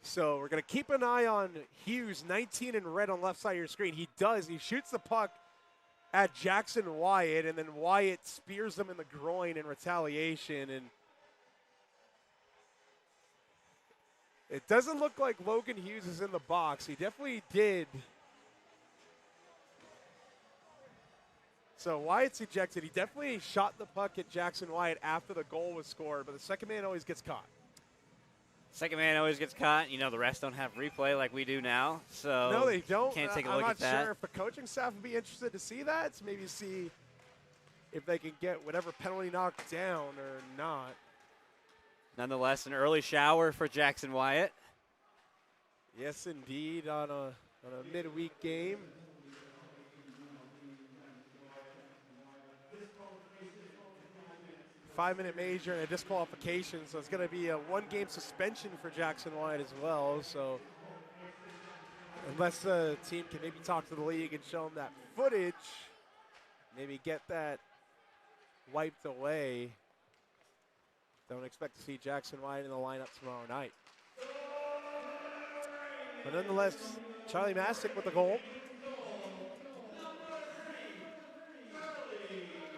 So we're going to keep an eye on Hughes, 19 in red on left side of your screen. He does. He shoots the puck at Jackson Wyatt, and then Wyatt spears him in the groin in retaliation. And it doesn't look like Logan Hughes is in the box. He definitely did. So Wyatt's ejected. He definitely shot the puck at Jackson Wyatt after the goal was scored, but the second man always gets caught. Second man always gets caught. You know, the rest don't have replay like we do now. So no, they don't. Can't take a look at that. I'm not sure if the coaching staff would be interested to see that. To maybe see if they can get whatever penalty knocked down or not. Nonetheless, an early shower for Jackson Wyatt. Yes, indeed, on a midweek game. Five-minute major and a disqualification, so it's going to be a one-game suspension for Jackson Wyatt as well. So unless the team can maybe talk to the league and show them that footage, maybe get that wiped away, don't expect to see Jackson Wyatt in the lineup tomorrow night. But nonetheless, Charlie Masick with the goal.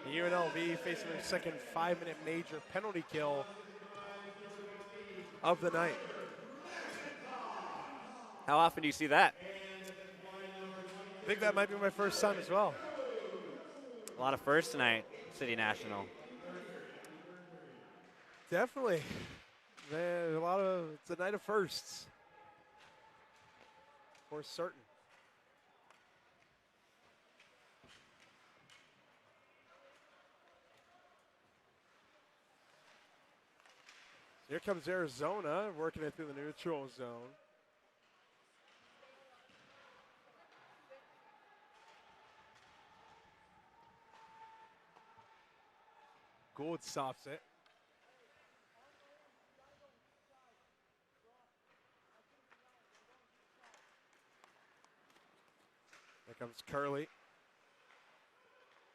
The UNLV facing their second 5-minute major penalty kill of the night. How often do you see that? I think that might be my first time as well. A lot of firsts tonight, City National. Definitely. There's it's a night of firsts. For certain. Here comes Arizona, working it through the neutral zone. Gould stops it. Here comes Curley.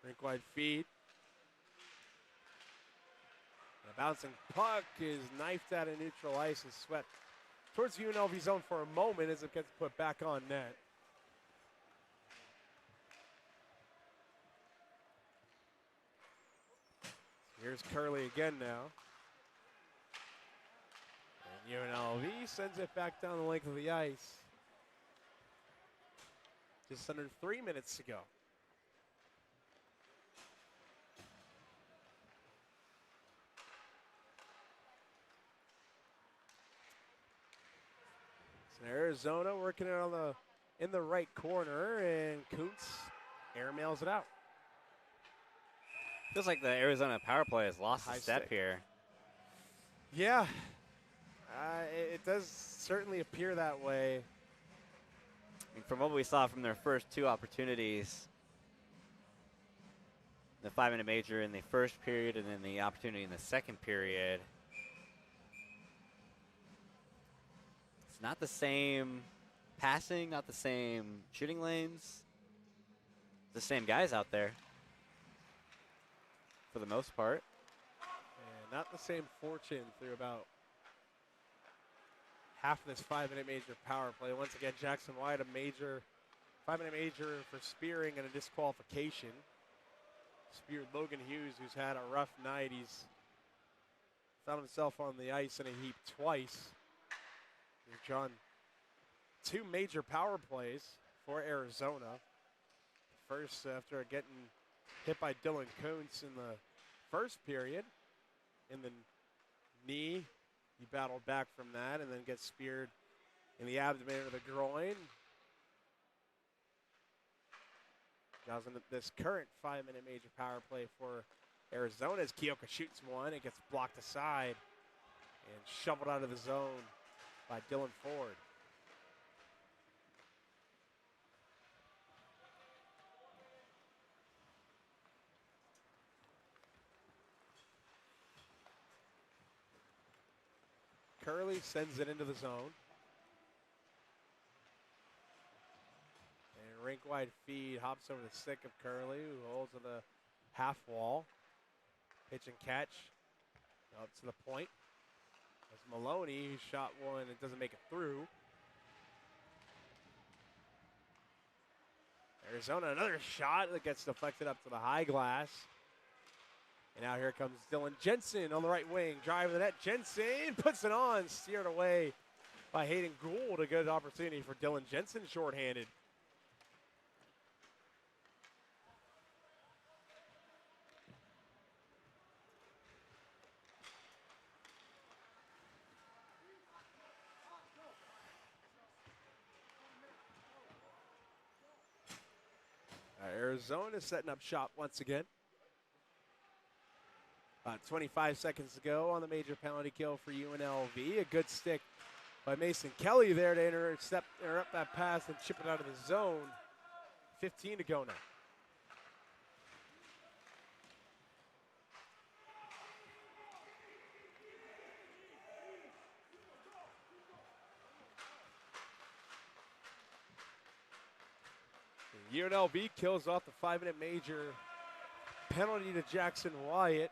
Rink wide feed. The bouncing puck is knifed out of neutral ice and swept towards the UNLV zone for a moment as it gets put back on net. Here's Curley again now. And UNLV sends it back down the length of the ice. Just under 3 minutes to go. So Arizona working it on the in the right corner, and Kuntz airmails it out. Feels like the Arizona power play has lost a step stick. here. Yeah, it does certainly appear that way. I mean, from what we saw from their first 2 opportunities, the 5-minute major in the first period and then the opportunity in the second period, it's not the same passing, not the same shooting lanes, the same guys out there for the most part. And not the same fortune through about half of this 5-minute major power play. Once again, Jackson White, a major 5-minute major for spearing and a disqualification. Speared Logan Hughes, who's had a rough night. He's found himself on the ice in a heap twice. He's drawn 2 major power plays for Arizona. First, after getting hit by Dylan Kuntz in the first period. In the knee, he battled back from that and then gets speared in the abdomen or the groin. Now, in this current 5-minute major power play for Arizona, as Keoka shoots one, it gets blocked aside and shoveled out of the zone by Dylan Ford. Curley sends it into the zone. And rink wide feed hops over the stick of Curley, who holds to the half wall. Pitch and catch up to the point. As Maloney, who shot one, it doesn't make it through. Arizona, another shot that gets deflected up to the high glass. And now here comes Dylan Jensen on the right wing. Drive to the net. Jensen puts it on. Steered away by Hayden Gould. A good opportunity for Dylan Jensen, shorthanded. Arizona setting up shop once again. 25 seconds to go on the major penalty kill for UNLV. A good stick by Mason Kelly there to interrupt that pass and chip it out of the zone. 15 to go now. UNLV kills off the 5-minute major penalty to Jackson Wyatt.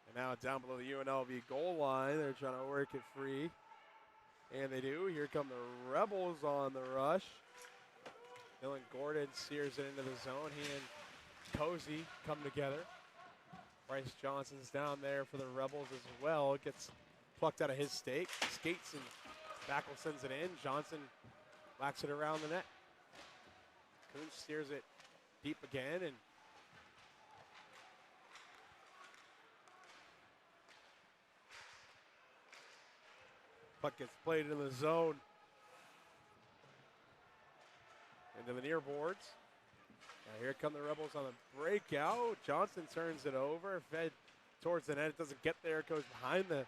And now down below the UNLV goal line, they're trying to work it free. And they do. Here come the Rebels on the rush. Dylan Gordon steers it into the zone. He and Cozy come together. Bryce Johnson's down there for the Rebels as well. It gets plucked out of his stake. Skates and Backel sends it in. Johnson whacks it around the net. Kuntz steers it deep again, and puck gets played in the zone. Into the near boards. Now here come the Rebels on the breakout. Johnson turns it over, fed towards the net. It doesn't get there. It goes behind the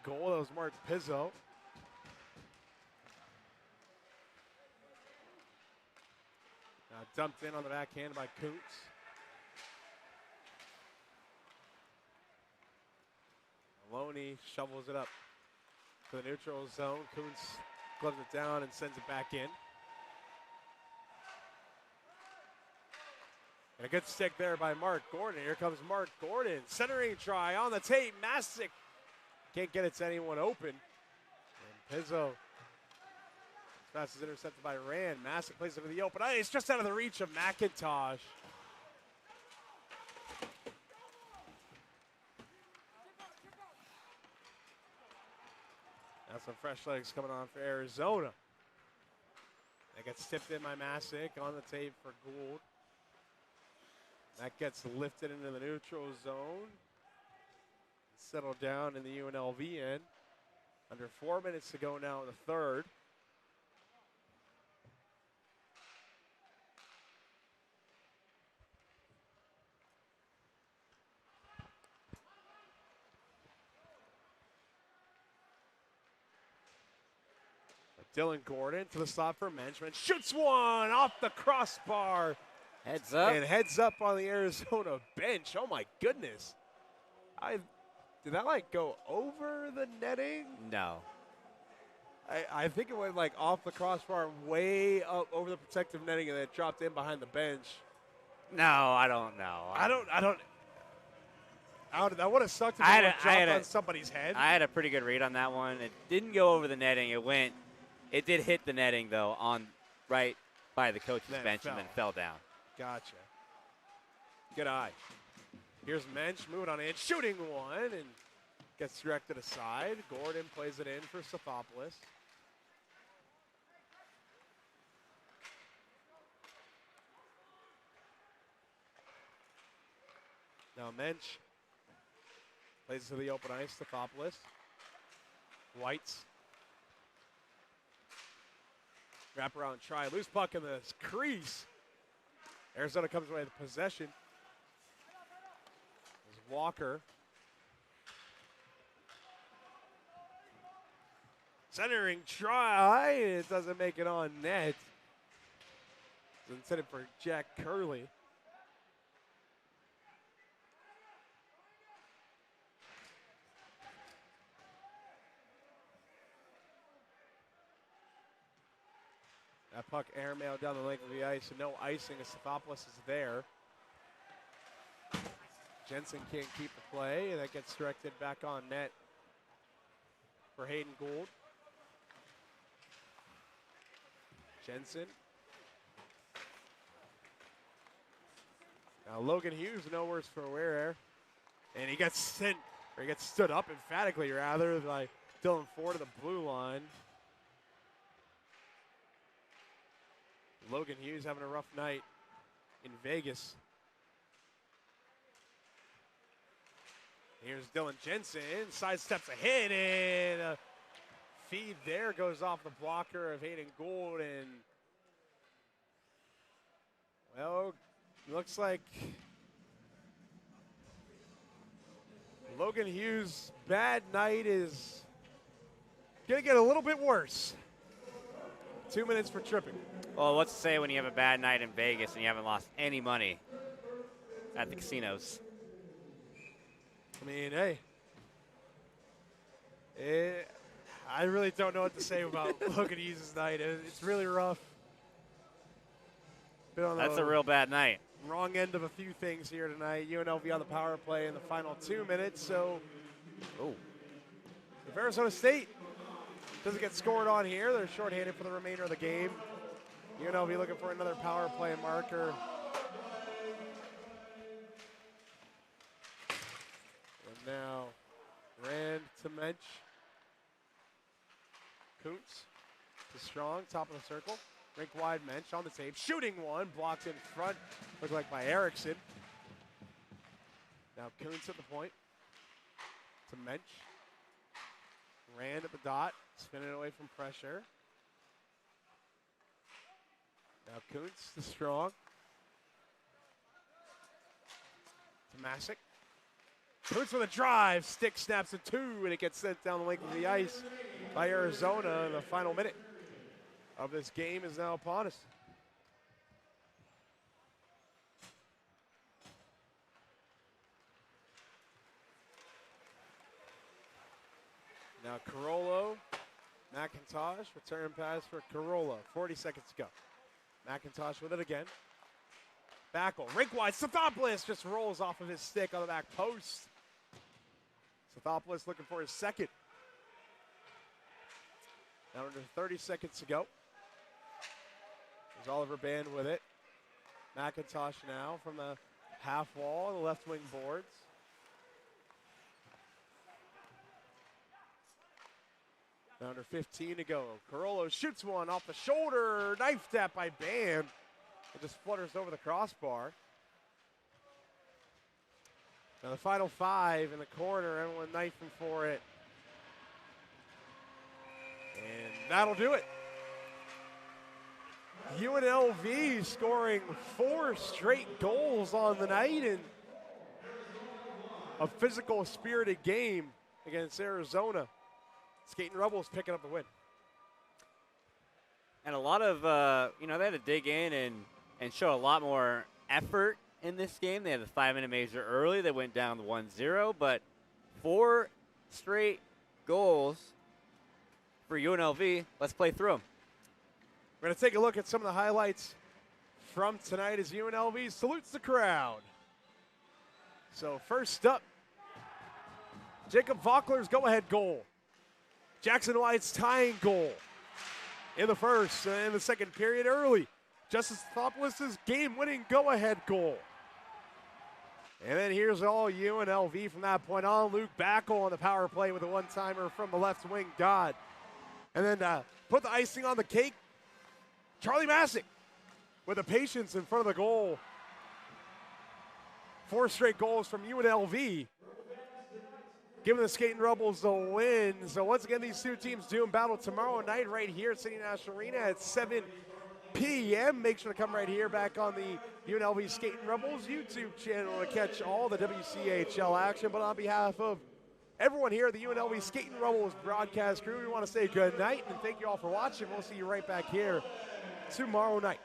goal. That was Mark Pizzo. Now dumped in on the backhand by Kuntz. Maloney shovels it up to the neutral zone. Kuntz gloves it down and sends it back in. And a good stick there by Mark Gordon. Here comes Mark Gordon. Centering try on the tape. Masick can't get it to anyone open. And Pizzo, as fast as intercepted by Rand. Masick plays it for the open ice, just out of the reach of McIntosh. Now some fresh legs coming on for Arizona. That gets tipped in by Masick on the tape for Gould. That gets lifted into the neutral zone. Settled down in the UNLV end. Under 4 minutes to go now in the third. Dylan Gordon to the slot for Menchman. Shoots one off the crossbar. Heads up. And heads up on the Arizona bench. Oh, my goodness. Did that, like, go over the netting? No. I think it went, like, off the crossbar way up over the protective netting and then it dropped in behind the bench. No, I don't know. That would have sucked if it dropped on somebody's head. I had a pretty good read on that one. It didn't go over the netting. It did hit the netting, though, on right by the coach's bench and then fell down. Gotcha. Good eye. Here's Mensch moving on in, shooting one, and gets directed aside. Gordon plays it in for Sophopoulos. Now Mensch plays to the open ice, Sophopoulos. Whites. Wrap around try, loose puck in the crease. Arizona comes away with possession. There's Walker. Centering try, and it doesn't make it on net. It's intended for Jack Curley. That puck airmailed down the length of the ice, and no icing as Sophopoulos is there. Jensen can't keep the play, and that gets directed back on net for Hayden Gould. Jensen. Now Logan Hughes, no worse for wear, and he gets stood up emphatically, rather, by Dylan Ford to the blue line. Logan Hughes having a rough night in Vegas. Here's Dylan Jensen, sidesteps a hit, and a feed there goes off the blocker of Hayden Gould, and well, looks like Logan Hughes' bad night is gonna get a little bit worse. 2 minutes for tripping. Well, what's to say when you have a bad night in Vegas and you haven't lost any money at the casinos? I mean, hey. I really don't know what to say about Logan Hughes' night. It's really rough. That's a real bad night. Wrong end of a few things here tonight. UNLV on the power play in the final 2 minutes. So, if Arizona State doesn't get scored on here, they're shorthanded for the remainder of the game. UNLV looking for another power play marker. And now Rand to Mensch. Kuntz to Strong, top of the circle. Rink wide Mensch on the tape. Shooting one, blocked in front, looked like by Erickson. Now Kuntz at the point. To Mensch. Rand at the dot, spinning away from pressure. Now Kuntz to Strong. To Masick. Kuntz with a drive, stick snaps a two, and it gets sent down the length of the ice by Arizona. The final minute of this game is now upon us. Now Carollo, McIntosh, return pass for Carollo. 40 seconds to go. McIntosh with it again. Backel, rink wide, Sophopoulos just rolls off of his stick on the back post. Sophopoulos looking for his second. Now under 30 seconds to go. There's Oliver Band with it. McIntosh now from the half wall, the left wing boards. Now under 15 to go. Carollo shoots one off the shoulder. Knife tap by Band. It just flutters over the crossbar. Now the final 5 in the corner, everyone knifing for it. And that'll do it. UNLV scoring 4 straight goals on the night in a physical, spirited game against Arizona. Skating Rebels picking up the win. And a lot of, they had to dig in and show a lot more effort in this game. They had the 5-minute major early. They went down 1-0, but 4 straight goals for UNLV. Let's play through them. We're going to take a look at some of the highlights from tonight as UNLV salutes the crowd. So first up, Jacob Vockler's go-ahead goal. Jackson White's tying goal in the first and in the second period early. Justice Thopoulos' game-winning go-ahead goal. And then here's all UNLV from that point on. Luke Backel on the power play with a one-timer from the left wing, God. And then put the icing on the cake, Charlie Masick with the patience in front of the goal. 4 straight goals from UNLV, giving the Skating Rebels the win. So once again, these two teams doing battle tomorrow night right here at City National Arena at 7 p.m. Make sure to come right here back on the UNLV Skating Rebels YouTube channel to catch all the WCHL action. But on behalf of everyone here at the UNLV Skating Rebels broadcast crew, we want to say good night and thank you all for watching. We'll see you right back here tomorrow night.